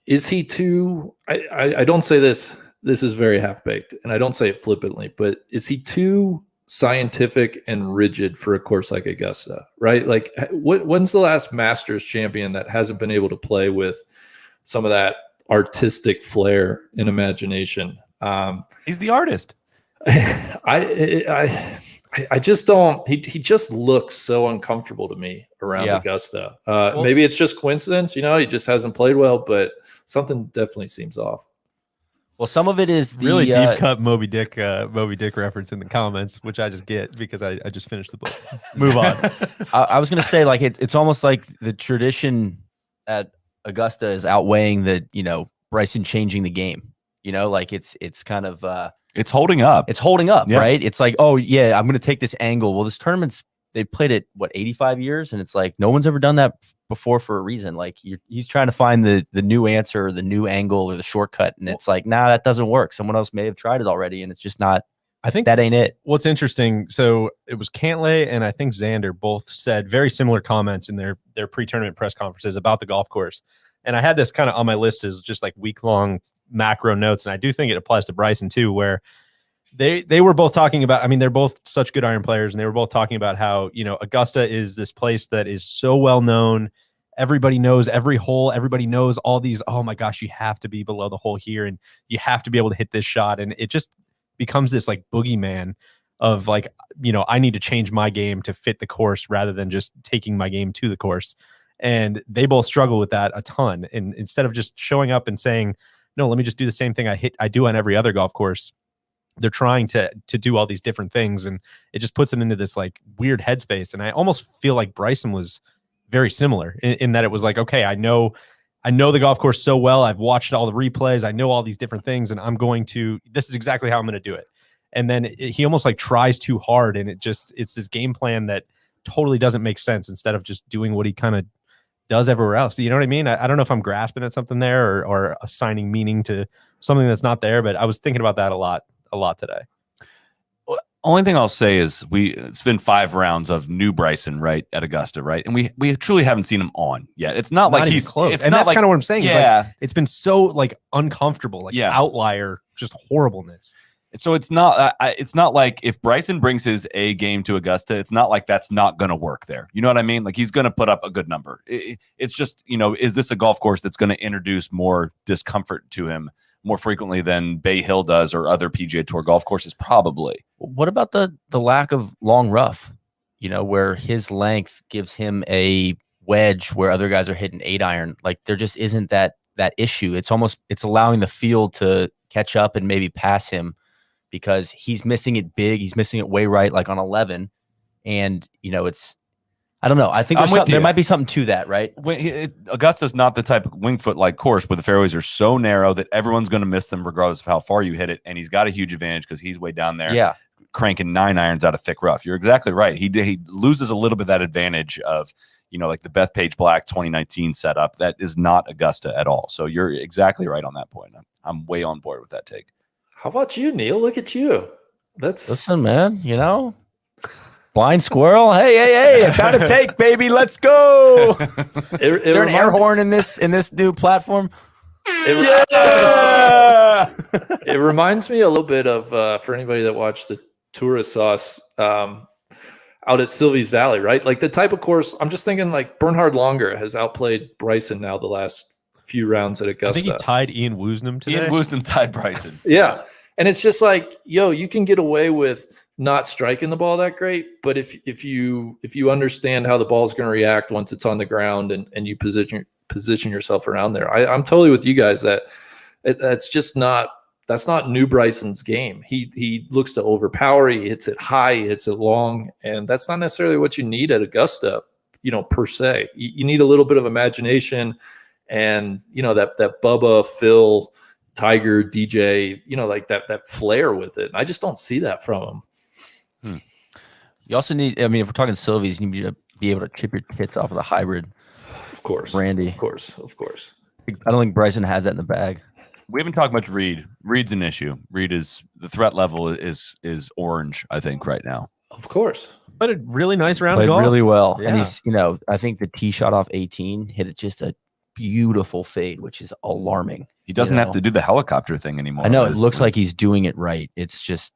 is he too, I don't say this is very half-baked, and I don't say it flippantly, but is he too scientific and rigid for a course like Augusta, right? Like when's the last Masters champion that hasn't been able to play with some of that artistic flair and imagination? He's the artist. I just don't, he just looks so uncomfortable to me around Augusta. Maybe it's just coincidence, he just hasn't played well, but something definitely seems off. Well, some of it is the really deep cut Moby Dick reference in the comments, which I just get because I just finished the book. Move on. I was going to say, like, it's almost like the tradition at Augusta is outweighing the, Bryson changing the game. Like it's kind of It's holding up. It's holding up, Yeah. right? It's like, oh yeah, I'm going to take this angle. Well, this tournament's they played it 85 years, and it's like no one's ever done that before for a reason. Like he's trying to find the new answer, or the new angle, or the shortcut, and it's like, nah, that doesn't work. Someone else may have tried it already, and it's just not. I think that ain't it. What's interesting, so it was Cantlay and I think Xander both said very similar comments in their pre-tournament press conferences about the golf course. And I had this kind of on my list as just like week-long macro notes, and I do think it applies to Bryson too, where they were both talking about, I mean, they're both such good iron players, and they were both talking about how, Augusta is this place that is so well known. Everybody knows every hole. Everybody knows all these, oh my gosh, you have to be below the hole here, and you have to be able to hit this shot. And it just becomes this like boogeyman of like, I need to change my game to fit the course rather than just taking my game to the course. And they both struggle with that a ton. And instead of just showing up and saying, no, let me just do the same thing I do on every other golf course, they're trying to do all these different things. And it just puts them into this like weird headspace. And I almost feel like Bryson was very similar in that it was like, okay, I know the golf course so well. I've watched all the replays. I know all these different things, and this is exactly how I'm going to do it. And then he almost like tries too hard, and it's this game plan that totally doesn't make sense instead of just doing what he kind of does everywhere else. You know what I mean? I don't know if I'm grasping at something there or assigning meaning to something that's not there, but I was thinking about that a lot today. Only thing I'll say is it's been 5 rounds of new Bryson, right, at Augusta, right? And we truly haven't seen him on yet. It's not like he's close. It's and not that's like, kind of what I'm saying. Yeah. It's been so like uncomfortable, like outlier, just horribleness. So it's not like if Bryson brings his A game to Augusta, it's not like that's not going to work there. You know what I mean? Like he's going to put up a good number. It's just, is this a golf course that's going to introduce more discomfort to him more frequently than Bay Hill does or other PGA Tour golf courses? Probably. What about the lack of long rough, where his length gives him a wedge where other guys are hitting 8-iron? Like there just isn't that issue. It's allowing the field to catch up and maybe pass him because he's missing it big. He's missing it way right, like on 11. And, I don't know. I think there might be something to that, right? Augusta's not the type of Wingfoot-like course where the fairways are so narrow that everyone's going to miss them regardless of how far you hit it. And he's got a huge advantage because he's way down there cranking 9-irons out of thick rough. You're exactly right. He loses a little bit of that advantage of, like the Bethpage Black 2019 setup. That is not Augusta at all. So you're exactly right on that point. I'm way on board with that take. How about you, Neil? Look at you. Listen, man, blind squirrel. Hey, I got a take, baby. Let's go. Is there an air horn in this new platform? It reminds me a little bit of for anybody that watched the Tourist Sauce out at Sylvie's Valley, right? Like the type of course, I'm just thinking like Bernhard Longer has outplayed Bryson now the last few rounds at Augusta. I think he tied Ian Woosnam today. Ian Woosnam tied Bryson. Yeah. And it's just like, you can get away with not striking the ball that great, but if you understand how the ball is going to react once it's on the ground and you position yourself around there, I'm totally with you guys that that's not new Bryson's game. He looks to overpower. He hits it high, he hits it long, and that's not necessarily what you need at Augusta, per se. You need a little bit of imagination and that Bubba, Phil, Tiger, DJ, like that flair with it. And I just don't see that from him. You also need, if we're talking Sylvies, you need to be able to chip your tits off of the hybrid. Of course. Randy. Of course. I don't think Bryson has that in the bag. We haven't talked much Reed. Reed's an issue. Reed is the threat level is orange, I think, right now. Of course. But a really nice round Played of golf. really well. Yeah. And he's, I think the tee shot off 18 hit it just a beautiful fade, which is alarming. He doesn't have to do the helicopter thing anymore. I know. It looks like he's doing it right. It's just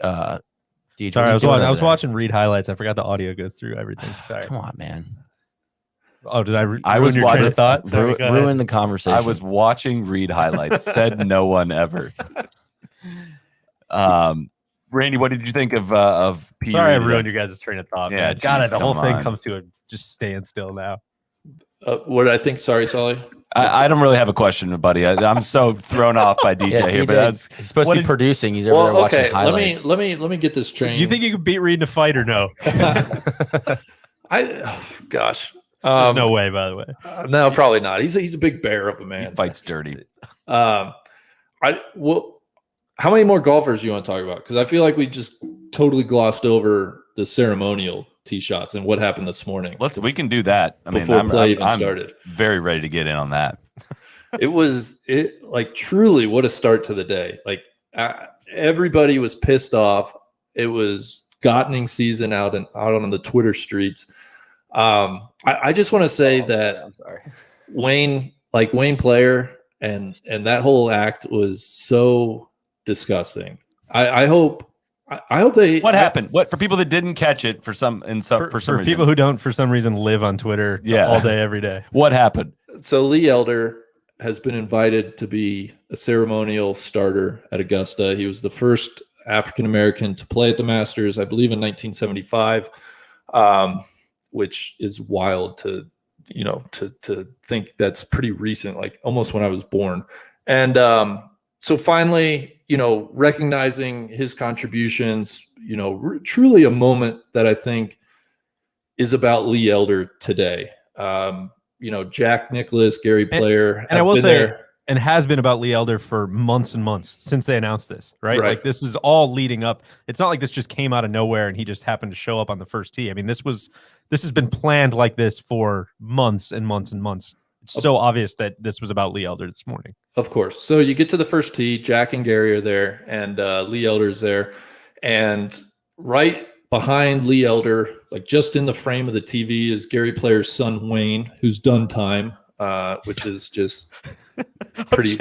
DJ, sorry, I was watching Reed highlights. I forgot the audio goes through everything. Sorry. Come on, man. Oh, did I was your watching train of thought? Sorry, ruin the conversation. I was watching Reed highlights. Said no one ever. Randy, what did you think of P? Sorry, I ruined your guys' train of thought. Yeah, man. God, the whole thing on. comes to a just standstill now. What did I think? Sorry, Sully. I don't really have a question, buddy. I'm so thrown off by DJ here, but he's supposed to be producing. He's over there watching highlights. Let me get this train. You think you could beat Reed in a fight or no? Gosh. There's no way, by the way. No, probably not. He's a big bear of a man. He fights dirty. How How many more golfers you want to talk about? Because I feel like we just totally glossed over the ceremonial tee shots and what happened this morning. We can do that. I mean, before play even started. Very ready to get in on that. It like truly what a start to the day. Like everybody was pissed off. It was Gottening season out on the Twitter streets. I just want to say that Wayne Player and that whole act was so disgusting. I hope they. What happened? What for people that didn't catch it for some reason? People who don't for some reason live on Twitter all day every day. What happened? So Lee Elder has been invited to be a ceremonial starter at Augusta. He was the first African American to play at the Masters, I believe, in 1975, which is wild to think that's pretty recent, like almost when I was born. And so finally, recognizing his contributions, truly a moment that I think is about Lee Elder today. Jack Nicklaus, Gary Player, and I will say, and has been about Lee Elder for months and months since they announced this, right? Like this is all leading up. It's not like this just came out of nowhere and he just happened to show up on the first tee. I mean, this has been planned like this for months and months and months. It's so obvious that this was about Lee Elder this morning. Of course. So you get to the first tee, Jack and Gary are there, and Lee Elder's there. And right behind Lee Elder, like just in the frame of the TV, is Gary Player's son, Wayne, who's done time, which is just pretty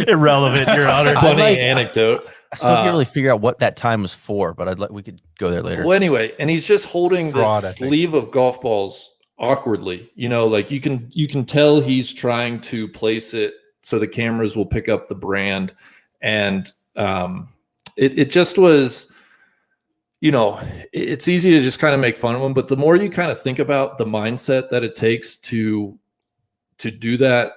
irrelevant. Your Honor. Funny anecdote. I still can't really figure out what that time was for, but we could go there later. Well, anyway, and he's just holding this sleeve of golf balls awkwardly. Like you can tell he's trying to place it so the cameras will pick up the brand, and it just was. It's easy to just kind of make fun of him, but the more you kind of think about the mindset that it takes to do that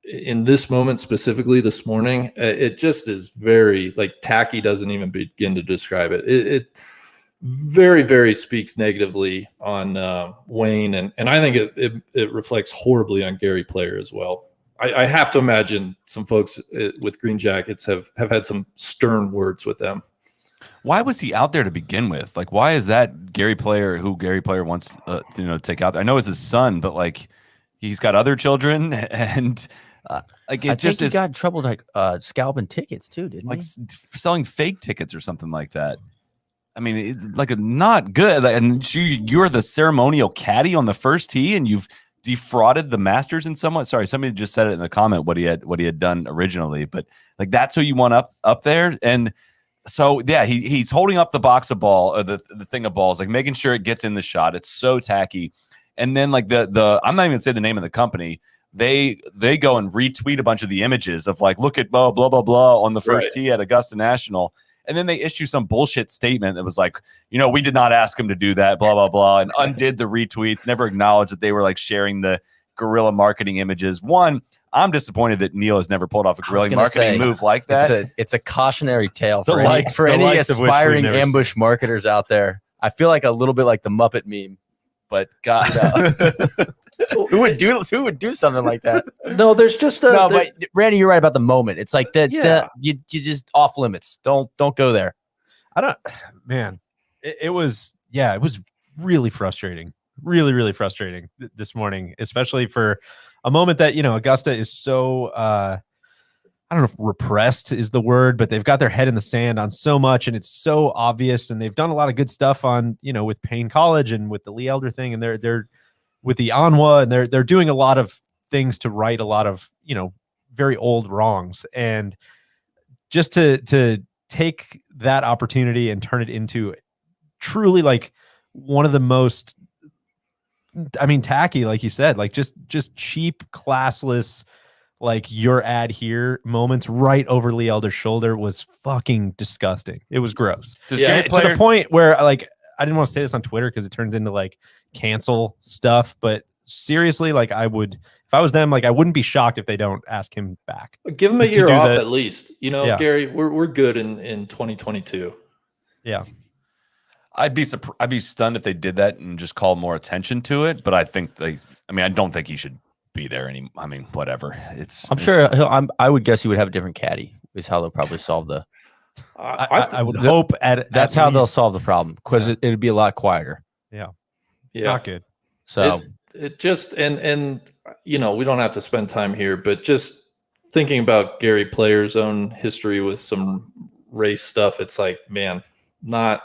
in this moment, specifically this morning, it just is very tacky. Doesn't even begin to describe it. It very, very speaks negatively on Wayne, and I think it reflects horribly on Gary Player as well. I have to imagine some folks with Green Jackets have had some stern words with them. Why was he out there to begin with? Like, why is that Gary Player who Gary Player wants to take out? I know it's his son, but he's got other children, and I think he got in trouble scalping tickets too, didn't he? Selling fake tickets or something like that. I mean, it's not good. And you're the ceremonial caddy on the first tee, and you've defrauded the Masters in somewhat. Sorry, somebody just said it in the comment what he had done originally, but that's who you want up there. And so yeah, he's holding up the box of ball or the thing of balls, making sure it gets in the shot. It's so tacky. And then the I'm not even gonna say the name of the company. They go and retweet a bunch of the images of look at blah blah blah blah on the first tee at Augusta National. And then they issue some bullshit statement that was we did not ask him to do that, blah, blah, blah, and undid the retweets, never acknowledged that they were sharing the guerrilla marketing images. One, I'm disappointed that Neil has never pulled off a guerrilla marketing move like that. It's a cautionary tale for any aspiring ambush marketers out there. I feel like a little bit like the Muppet meme, but God, who would do something like that? No, there's just but Randy, you're right about the moment. It's like that. Yeah. You just off limits. Don't go there. It was really frustrating. Really, really frustrating this morning, especially for a moment that, Augusta is so, I don't know if repressed is the word, but they've got their head in the sand on so much, and it's so obvious, and they've done a lot of good stuff on, with Payne College and with the Lee Elder thing, and they're with the Anwa, and they're doing a lot of things to right a lot of, very old wrongs. And just to take that opportunity and turn it into truly one of the most, tacky, like you said, just cheap, classless, your ad here moments right over Lee Elder's shoulder was fucking disgusting. It was gross. To the point where I didn't want to say this on Twitter because it turns into cancel stuff, but seriously, if I was them, I wouldn't be shocked if they don't ask him back. Give him a year off at least. Gary, we're good in 2022. Yeah. I'd be stunned if they did that and just called more attention to it. But I think I don't think he should be there whatever. I would guess he would have a different caddy is how they'll probably solve the. I would hope That's how they'll solve the problem because it'd be a lot quieter. Yeah. Yeah. Not good. So it just and we don't have to spend time here, but just thinking about Gary Player's own history with some race stuff, it's like, man, not.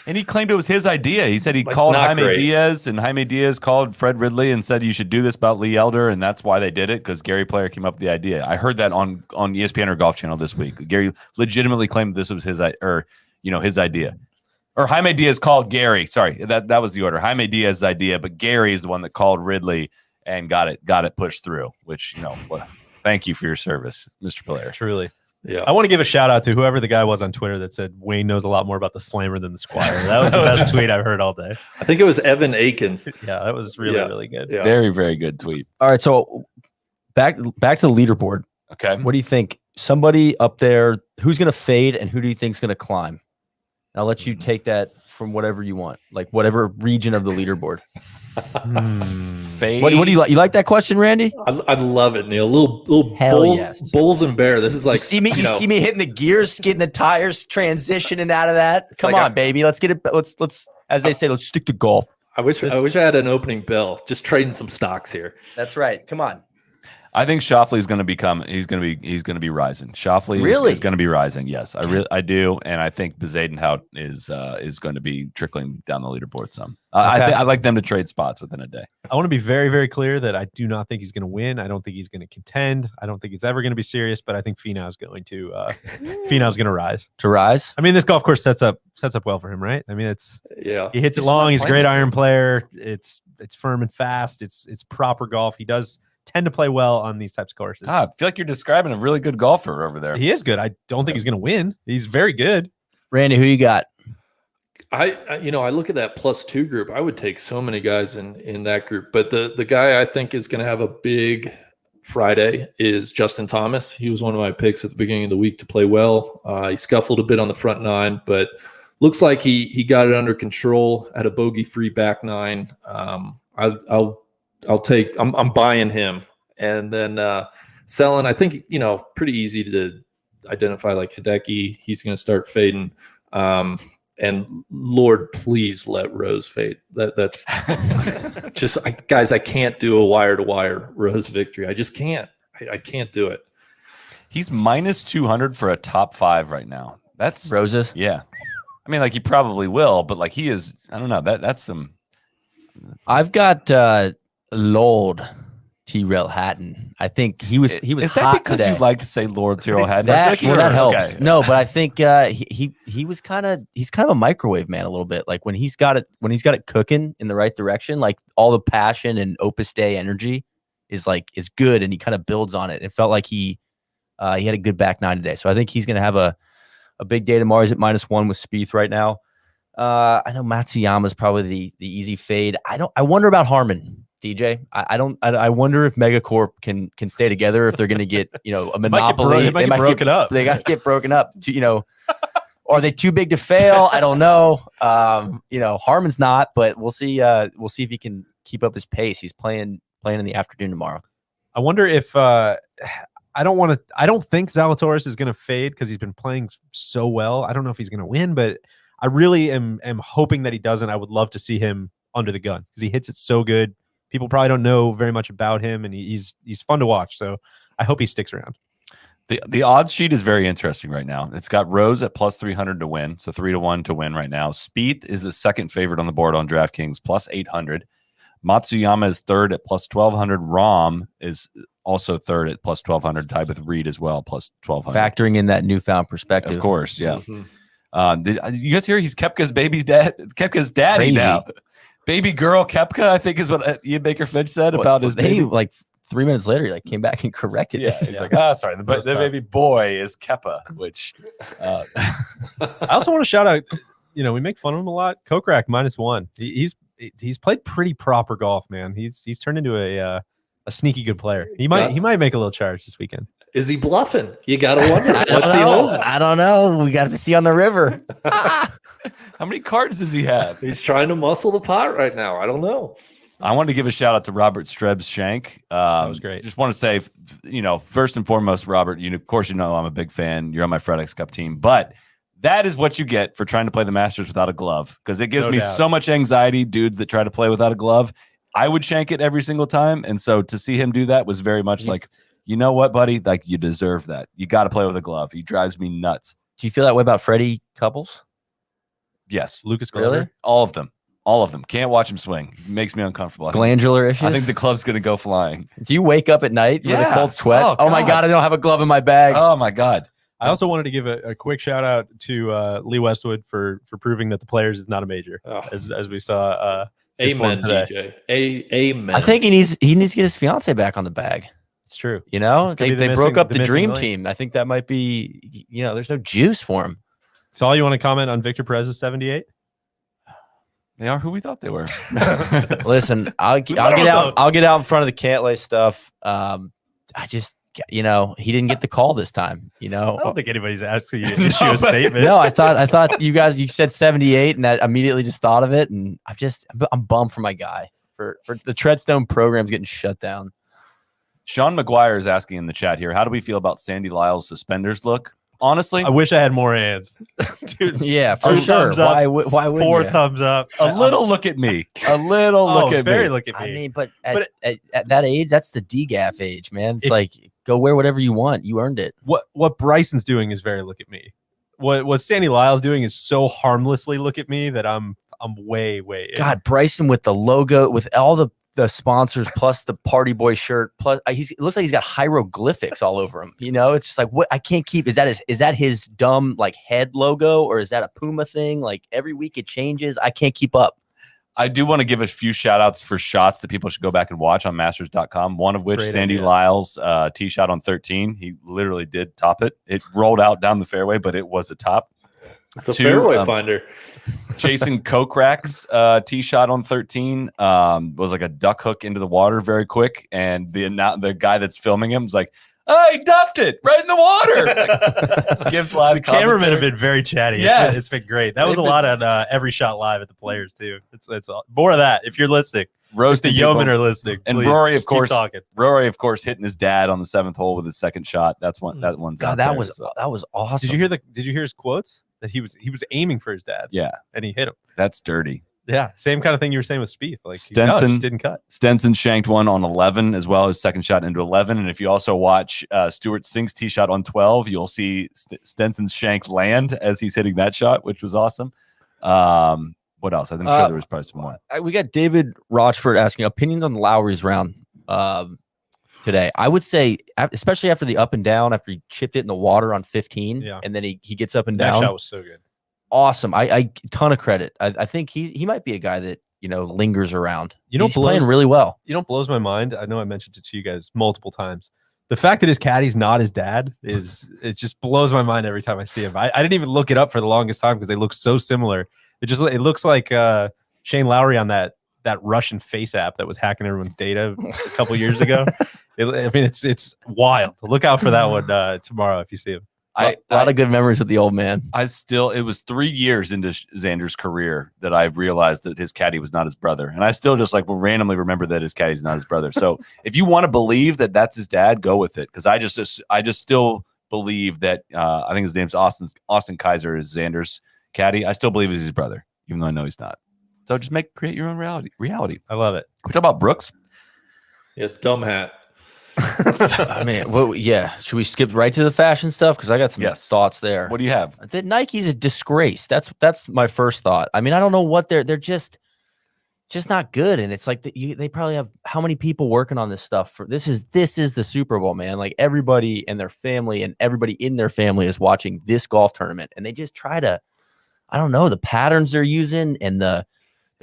And he claimed it was his idea. He said he Like, called not Jaime great. Diaz, and Jaime Diaz called Fred Ridley and said you should do this about Lee Elder, and that's why they did it, because Gary Player came up with the idea. I heard that on ESPN or Golf Channel this week. Gary legitimately claimed this was his idea. Or Jaime Diaz called Gary. Sorry, that was the order. Jaime Diaz's idea, but Gary is the one that called Ridley and got it pushed through. Which thank you for your service, Mr. Player. Truly. Yeah. I want to give a shout out to whoever the guy was on Twitter that said Wayne knows a lot more about the slammer than the Squire. That was the best tweet I've heard all day. I think it was Evan Akins. Yeah, that was really good. Yeah. Very, very good tweet. all right, so back to the leaderboard. Okay. What do you think? Somebody up there, who's going to fade and who do you think is going to climb? I'll let you take that from whatever you want, like whatever region of the leaderboard. Fade. What do you like? You like that question, Randy? I love it, Neil. Little Hell bulls, yes. bulls and bear. This is like You see me hitting the gears, getting the tires, transitioning out of that. Come like on, baby. Let's get it. Let's, as they say, let's stick to golf. I wish I had an opening bell. Just trading some stocks here. That's right. Come on. I think Schauffele's going to become. He's going to be rising. Schauffele Really? is going to be rising. Yes, I do, and I think Bezadenhout is going to be trickling down the leaderboard some. Okay. I like them to trade spots within a day. I want to be very, very clear that I do not think he's going to win. I don't think he's going to contend. I don't think it's ever going to be serious, but I think Finau's going to rise. To rise. I mean, this golf course sets up well for him, right? I mean, he hits it He's long. not He's a playing great it. iron player. It's firm and fast. It's proper golf. He does tend to play well on these types of courses. I feel like you're describing a really good golfer over there. He is good. I don't think he's going to win. He's very good. Randy, who you got? I look at that +2 group. I would take so many guys in that group, but the guy I think is going to have a big Friday is Justin Thomas. He was one of my picks at the beginning of the week to play well. He scuffled a bit on the front nine, but looks like he got it under control at a bogey-free back nine. I'm buying him, and then selling. I think pretty easy to identify, like Hideki. He's going to start fading. And Lord, please let Rose fade. That's just guys. I can't do a wire to wire Rose victory. I just can't. I can't do it. He's -200 for a top 5 right now. That's Roses. yeah. I mean, like he probably will, but like he is. I don't know. That's some. I've got Lord T-Rail Hatton. I think he was Is hot that because today. you like to say Lord Tyrrell Hatton? That helps. Okay. No, but I think he's kind of a microwave man a little bit. Like when he's got it cooking in the right direction, like all the passion and Opus Dei energy is good, and he kind of builds on it. It felt like he had a good back nine today. So I think he's going to have a big day tomorrow. He's at -1 with Spieth right now. I know Matsuyama is probably the easy fade. I wonder about Harmon. DJ, I wonder if Megacorp can stay together, if they're going to get a monopoly. They might get broken up. They got to get broken up. Or are they too big to fail? I don't know. Harmon's not, but we'll see. We'll see if he can keep up his pace. He's playing in the afternoon tomorrow. I wonder if I don't think Zalatoris is going to fade because he's been playing so well. I don't know if he's going to win, but I really am hoping that he doesn't. I would love to see him under the gun because he hits it so good. People probably don't know very much about him, and he's fun to watch. So I hope he sticks around. The odds sheet is very interesting right now. It's got Rose at +300 to win, so 3-1 to win right now. Spieth is the second favorite on the board on DraftKings, +800. Matsuyama is third at +1200. Rahm is also third at +1200, tied with Reed as well, +1200. Factoring in that newfound perspective, Of course, yeah. Mhm. Did you guys hear he's Koepka's Koepka's daddy Crazy. now? Baby girl Koepka, I think is what Ian Baker Finch said about his baby. Like 3 minutes later, he came back and corrected Yeah, it. he's like, sorry, the baby boy is Kepa, which I also want to shout out, we make fun of him a lot. Kokrak -1. He's played pretty proper golf, man. He's turned into a sneaky good player. He might make a little charge this weekend. Is he bluffing? You got to wonder. What's he holding? I don't know. We got to see on the river. how many cards does he have? He's trying to muscle the pot right now. I don't know. I wanted to give a shout out to Robert Streb's shank. That was great. Just want to say, first and foremost, Robert, of course, I'm a big fan. You're on my FedEx Cup team, but that is what you get for trying to play the Masters without a glove, because it gives me so much anxiety, dudes that try to play without a glove. I would shank it every single time. And so to see him do that was very much like, you know what, buddy? Like, you deserve that. You got to play with a glove. He drives me nuts. Do you feel that way about Freddie Couples? Yes. Lucas Glover? Really? All of them. All of them. Can't watch him swing. It makes me uncomfortable. Glandular issues? I think the club's going to go flying. Do you wake up at night with a cold sweat? Oh my God, I don't have a glove in my bag. Oh my God. I also wanted to give a quick shout out to Lee Westwood for proving that the Players is not a major, as we saw. Amen, DJ. Amen. I think he needs to get his fiance back on the bag. It's true. They broke up the dream team. I think that might be, there's no juice for him. So, all you want to comment on Victor Perez's 78? They are who we thought they were. Listen, I'll get out in front of the Cantlay stuff. I just, he didn't get the call this time. I don't think anybody's asking you to issue a statement. No, I thought you said 78, and that immediately just thought of it, and I'm bummed for my guy for the Treadstone program's getting shut down. Sean McGuire is asking in the chat here, how do we feel about Sandy Lyle's suspenders look? Honestly, I wish I had more hands. Dude, yeah, for sure. Why wouldn't Four you? thumbs up. A little look at me. A little look at very me. Look at me. I mean, but at that age, that's the DGAF age, man. It's like, go wear whatever you want. You earned it. What Bryson's doing is very look at me. What Sandy Lyle's doing is so harmlessly look at me that I'm way God, Bryson with the logo, with all the sponsors, plus the party boy shirt, plus it looks like he's got hieroglyphics all over him. It's just like, what I can't keep. Is that his dumb like head logo, or is that a Puma thing? Like every week it changes. I can't keep up. I do want to give a few shout outs for shots that people should go back and watch on masters.com. One of which, Great Sandy idea. Lyle's tee shot on 13. He literally did top it. It rolled out down the fairway, but it was a top. It's a fairway finder. Jason Kokrak's tee shot on 13 was like a duck hook into the water very quick. And the guy that's filming him was like, oh, he duffed it right in the water. Like, gives live the cameramen have been very chatty. Yes. It's been great. That was a lot on Every Shot Live at the Players too. It's more of that if you're listening. Roast the yeomen are listening. And please, Rory, of course, hitting his dad on the 7th hole with his second shot. That's one. That one's God, that was awesome. Did you hear his quotes that he was aiming for his dad? Yeah, and he hit him. That's dirty. Yeah, same kind of thing you were saying with Spieth. Like Stenson just didn't cut. Stenson shanked one on 11 as well, his second shot into 11. And if you also watch Stuart Sink's tee shot on 12, you'll see Stenson's shank land as he's hitting that shot, which was awesome. What else? I'm sure there was probably some more. We got David Rochford asking opinions on Lowry's round today. I would say, especially after the up and down, after he chipped it in the water on 15, and then he gets up and down. That shot was so good. Awesome. I ton of credit. I think he might be a guy that lingers around. He's playing really well. Blows my mind. I know I mentioned it to you guys multiple times. The fact that his caddy's not his dad it just blows my mind every time I see him. I didn't even look it up for the longest time because they look so similar. It looks like Shane Lowry on that Russian face app that was hacking everyone's data a couple years ago. It's wild. Look out for that one tomorrow if you see him. A lot of good memories with the old man. It was 3 years into Xander's career that I realized that his caddy was not his brother. And I still just will randomly remember that his caddy's not his brother. So if you want to believe that that's his dad, go with it. Cause I just still believe that, I think his name's Austin Kaiser is Xander's caddy. I still believe he's his brother, even though I know he's not. So just create your own reality. I love it. We talk about Brooks. Yeah. Dumb hat. Should we skip right to the fashion stuff? Because I got some thoughts there. What do you have? That Nike's a disgrace. That's my first thought. I mean, I don't know what they're just not good. And it's like they probably have how many people working on this stuff for this is the Super Bowl, man. Like everybody and their family and everybody in their family is watching this golf tournament, and they just try to, I don't know, the patterns they're using and the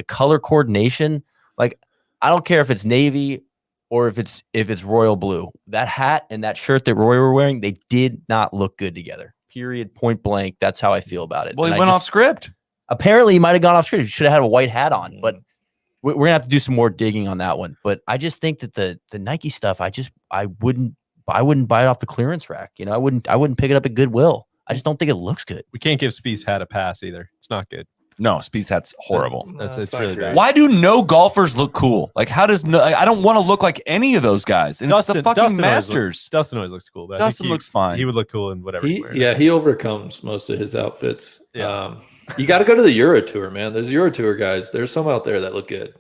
color coordination. Like, I don't care if it's navy or if it's royal blue. That hat and that shirt that Roy were wearing, they did not look good together. Period. Point blank. That's how I feel about it. Well, he went off script. Apparently, he might have gone off script. He should have had a white hat on. But we're gonna have to do some more digging on that one. But I just think that the Nike stuff, I wouldn't buy it off the clearance rack. I wouldn't pick it up at Goodwill. I just don't think it looks good. We can't give Spieth's hat a pass either. It's not good. No, Spieth's hat's horrible. It's not really great. bad. Why do no golfers look cool? Like, how does no? I don't want to look like any of those guys. And it's the fucking Masters. Dustin always looks cool, but Dustin I think looks fine. He would look cool in whatever. He overcomes most of his outfits. Yeah. You got to go to the Euro Tour, man. There's Euro Tour guys. There's some out there that look good.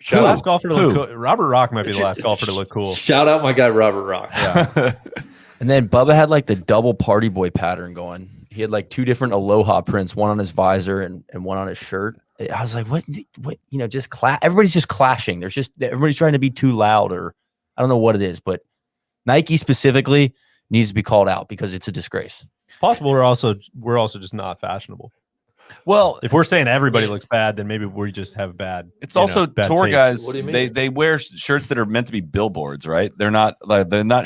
The last golfer to look cool. Robert Rock might be the last golfer to look cool. Shout out my guy Robert Rock. Yeah. And then Bubba had like the double party boy pattern going. He had like 2 different aloha prints, one on his visor and one on his shirt. I was like, what, just everybody's just clashing. Everybody's trying to be too loud, or I don't know what it is, but Nike specifically needs to be called out because it's a disgrace. Possible we're also just not fashionable. Well, if we're saying everybody looks bad, then maybe we just have bad. It's also bad tour taste. guys. What do you mean? They wear shirts that are meant to be billboards, right? They're not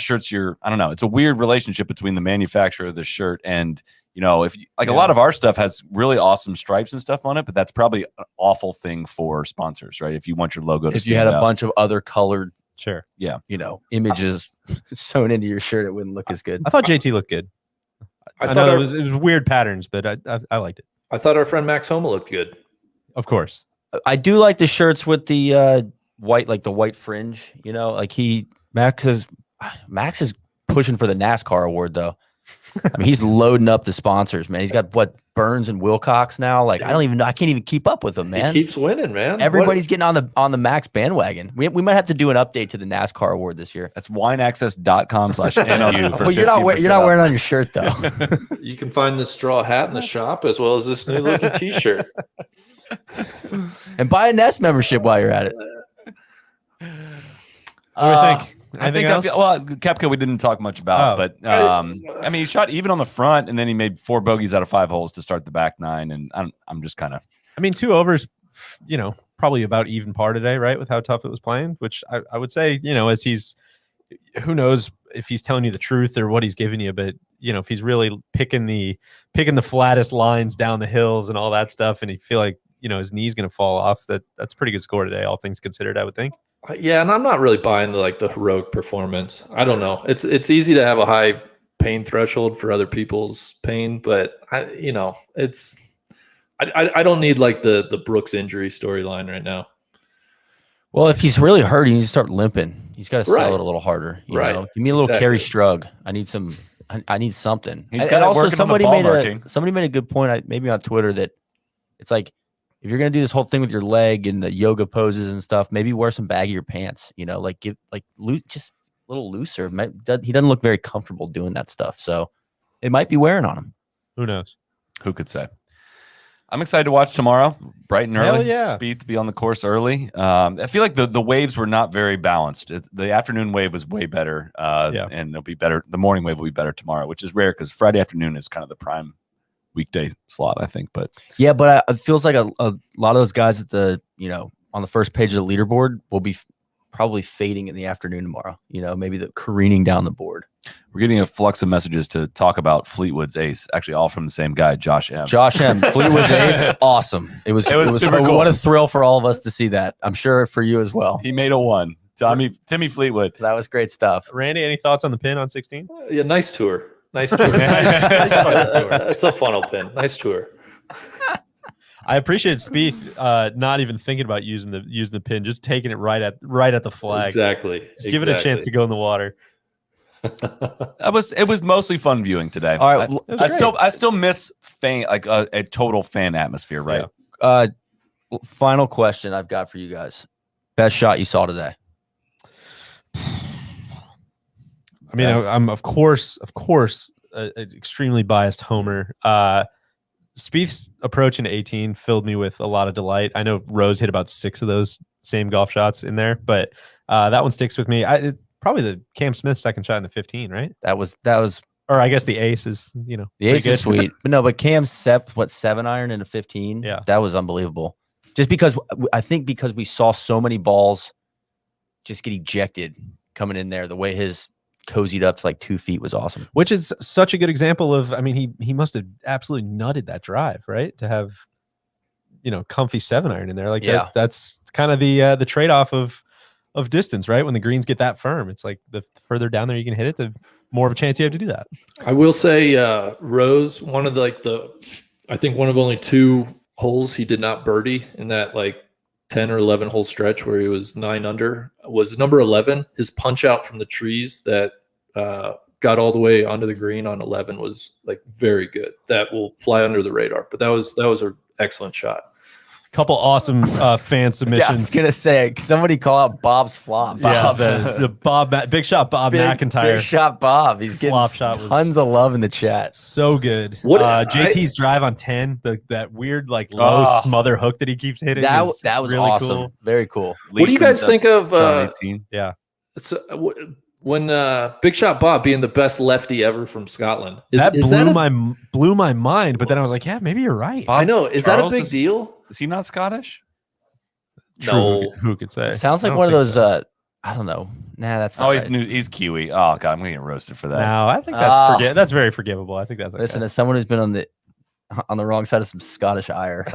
shirts. I don't know. It's a weird relationship between the manufacturer of the shirt and if a lot of our stuff has really awesome stripes and stuff on it, but that's probably an awful thing for sponsors, right? If you want your logo to if you had stand a out. bunch of other colored, Sure, images sewn into your shirt, it wouldn't look as good. I thought JT looked good. I know it was weird patterns, but I liked it. I thought our friend Max Homa looked good. Of course. I do like the shirts with the white, like the white fringe. Max is pushing for the NASCAR award though. I mean, he's loading up the sponsors, man. He's got Burns and Wilcox now. Like, I don't even know. I can't even keep up with him, man. He keeps winning, man. Everybody's getting on the Max bandwagon. We might have to do an update to the NASCAR award this year. That's wineaccess.com/NLU. But you're not wearing it on your shirt though. You can find this straw hat in the shop as well as this new looking T-shirt. And buy a Nest membership while you're at it. What do you think? Anything else? Koepka we didn't talk much about, but I mean, he shot even on the front, and then he made 4 bogeys out of 5 holes to start the back 9, and I'm just kind of. I mean, 2 overs, probably about even par today, right? With how tough it was playing, which I would say, as he's, who knows if he's telling you the truth or what he's giving you, but if he's really picking the flattest lines down the hills and all that stuff, and you feel like his knee's going to fall off, that's a pretty good score today, all things considered, I would think. Yeah, and I'm not really buying the heroic performance. I don't know. It's easy to have a high pain threshold for other people's pain, but I don't need like the Brooks injury storyline right now. Well, if he's really hurt, he needs to start limping. He's got to sell it a little harder. You know? Give me a little Kerry Strug. I need something. He's got also somebody made a good point. Maybe on Twitter that it's like, if you're gonna do this whole thing with your leg and the yoga poses and stuff, maybe wear some baggier pants. Just a little looser. He doesn't look very comfortable doing that stuff, so it might be wearing on him. Who knows? Who could say? I'm excited to watch tomorrow, bright and early. Yeah. Spieth to be on the course early. I feel like the waves were not very balanced. The afternoon wave was way better, and it'll be better. The morning wave will be better tomorrow, which is rare because Friday afternoon is kind of the prime weekday slot, I think. But yeah, but it feels like a lot of those guys at the on the first page of the leaderboard will be probably fading in the afternoon tomorrow. Maybe the careening down the board. We're getting a flux of messages to talk about Fleetwood's ace, actually all from the same guy, Josh M. Fleetwood's ace, awesome. It was super cool. What a thrill for all of us to see that. I'm sure for you as well. He made a 1. Timmy Fleetwood. That was great stuff. Randy, any thoughts on the pin on 16? Yeah, nice tour. Nice tour. nice tour. It's a funnel pin. Nice tour. I appreciate Spieth not even thinking about using the pin, just taking it right at the flag. Exactly. Give it a chance to go in the water. It was mostly fun viewing today. All right, I still miss fan, like a total fan atmosphere, right? Yeah. Final question I've got for you guys: best shot you saw today? I mean, I'm of course an extremely biased homer. Spieth's approach into 18 filled me with a lot of delight. I know Rose hit about 6 of those same golf shots in there, but that one sticks with me. Probably the Cam Smith second shot into 15, right? That was, or I guess the ace is, the ace is sweet, but Cam's 7 iron into 15. Yeah, that was unbelievable. Just because because we saw so many balls just get ejected coming in there, the way his cozied up to like 2 feet was awesome. Which is such a good example of, I mean, he must have absolutely nutted that drive, right? To have, comfy 7 iron in there. Like that's kind of the trade-off of distance, right? When the greens get that firm, it's like the further down there you can hit it, the more of a chance you have to do that. I will say Rose, one of I think one of only 2 holes he did not birdie in that like 10 or 11 hole stretch where he was 9 under was number 11. His punch out from the trees that got all the way onto the green on 11 was like very good. That will fly under the radar, but that was an excellent shot. Couple awesome fan submissions. Yeah, I was gonna say somebody call out Bob's flop. Yeah, the Bob Big Shot Bob McIntyre. Big shot Bob. He's getting Flop shot was tons of love in the chat. so good. What JT's drive on 10, that weird like low smother hook that he keeps hitting. That is was really awesome. cool. Very cool. What do you guys think of Yeah. when Big Shot Bob being the best lefty ever from Scotland? That blew my mind, but then I was like, yeah, maybe you're right. I know. Is Charles that a big deal? Is he not Scottish? No. Who could say? It sounds I like don't one of think those. so. I don't know. Nah, that's not Oh, right. he's Kiwi. Oh god, I'm gonna get roasted for that. No, I think that's that's very forgivable. I think that's okay. Listen, as someone who's been on the wrong side of some Scottish ire,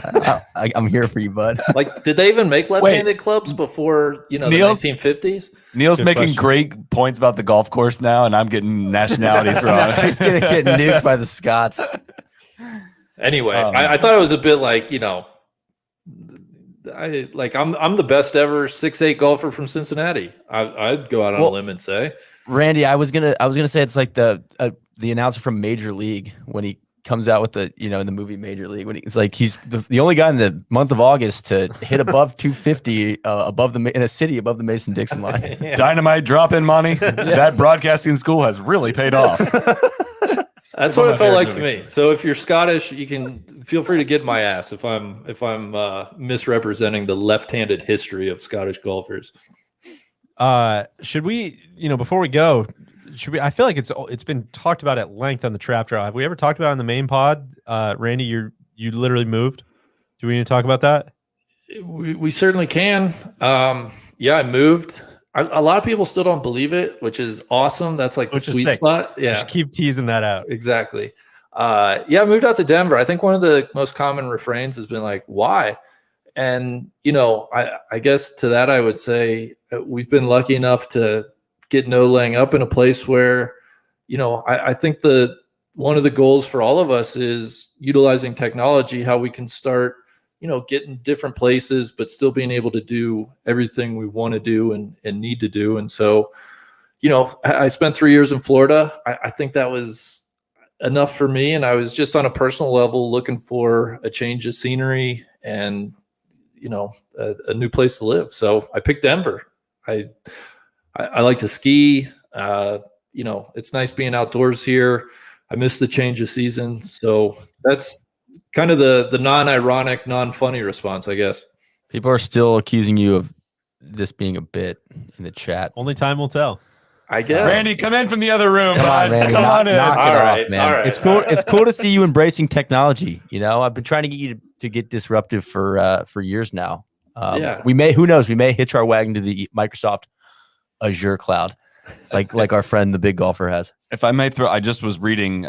I'm here for you, bud. Like, did they even make left-handed clubs before the Neil's- 1950s? Neil's Good making question. great points about the golf course now, and I'm getting nationalities wrong. He's gonna get nuked by the Scots. Anyway, I thought it was a bit like, I'm the best ever 6'8" golfer from Cincinnati. I'd go out on a limb and say, Randy, I was gonna say it's like the announcer from Major League when he comes out with the in the movie Major League when it's like he's the only guy in the month of August to hit above 250 in a city above the Mason-Dixon line. Yeah. Dynamite drop in money. That broadcasting school has really paid off. that's what it felt like to me. So if you're Scottish, you can feel free to get my ass if I'm misrepresenting the left-handed history of Scottish golfers. Should we, before we go, I feel like it's been talked about at length on the Trap Draw. Have we ever talked about it on the main pod? Randy, you literally moved. Do we need to talk about that? We certainly can. Yeah, I moved. A lot of people still don't believe it, which is awesome. That's like the sweet spot. Yeah, just keep teasing that out. Exactly. I moved out to Denver. I think one of the most common refrains has been like, why? And, I guess to that, I would say we've been lucky enough to get no laying up in a place where, I think one of the goals for all of us is utilizing technology, how we can start, getting different places, but still being able to do everything we want to do and need to do. And so, I spent 3 years in Florida. I think that was enough for me. And I was just on a personal level looking for a change of scenery and, a new place to live. So I picked Denver. I like to ski. It's nice being outdoors here. I miss the change of season. So that's kind of the non-ironic, non-funny response, I guess. People are still accusing you of this being a bit in the chat. Only time will tell. I guess. Randy, come in from the other room. Come on, Randy. Come on in. Knock it All off, right, man. all right, It's cool. all right. It's cool to see you embracing technology. I've been trying to get you to get disruptive for years now. Yeah. Who knows? We may hitch our wagon to the Microsoft Azure cloud, like our friend, the big golfer, has. If I may throw, I just was reading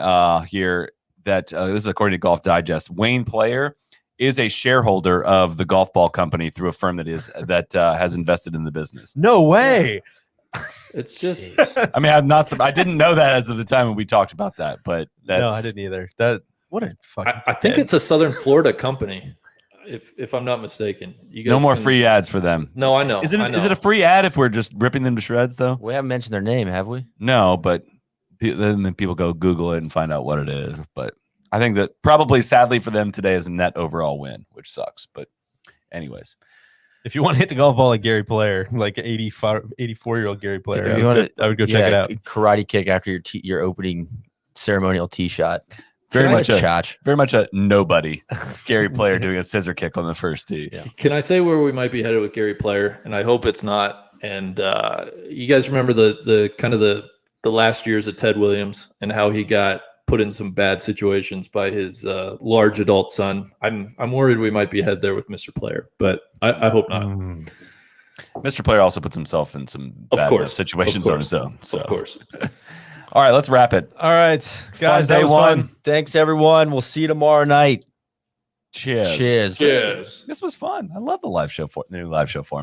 here that this is according to Golf Digest. Wayne Player is a shareholder of the golf ball company through a firm that has invested in the business. No way. It's just, I mean, I didn't know that as of the time when we talked about that, but No, I didn't either. What a fucking. I think it's a Southern Florida company, if I'm not mistaken. You guys no more free ads for them. No, I know. Is it a free ad if we're just ripping them to shreds though? We haven't mentioned their name, have we? No, but then people go Google it and find out what it is. But I think that probably sadly for them today is a net overall win, which sucks. But anyways. If you want to hit the golf ball like Gary Player, like 84-year-old Gary Player, If you I would go check it out. Karate kick after your opening ceremonial tee shot. Very Nice much chotch. Very much a nobody. Gary Player doing a scissor kick on the first tee. Yeah. Can I say where we might be headed with Gary Player? And I hope it's not. And you guys remember the kind of the last years of Ted Williams and how he got put in some bad situations by his large adult son. I'm worried we might be head there with Mr. Player, but I hope not. Mr. Player also puts himself in some bad situations on his own. So. Of course. All right, let's wrap it. All right, guys, Fun that day was one. fun. Thanks, everyone. We'll see you tomorrow night. Cheers. Cheers. Cheers. This was fun. I love the new live show format.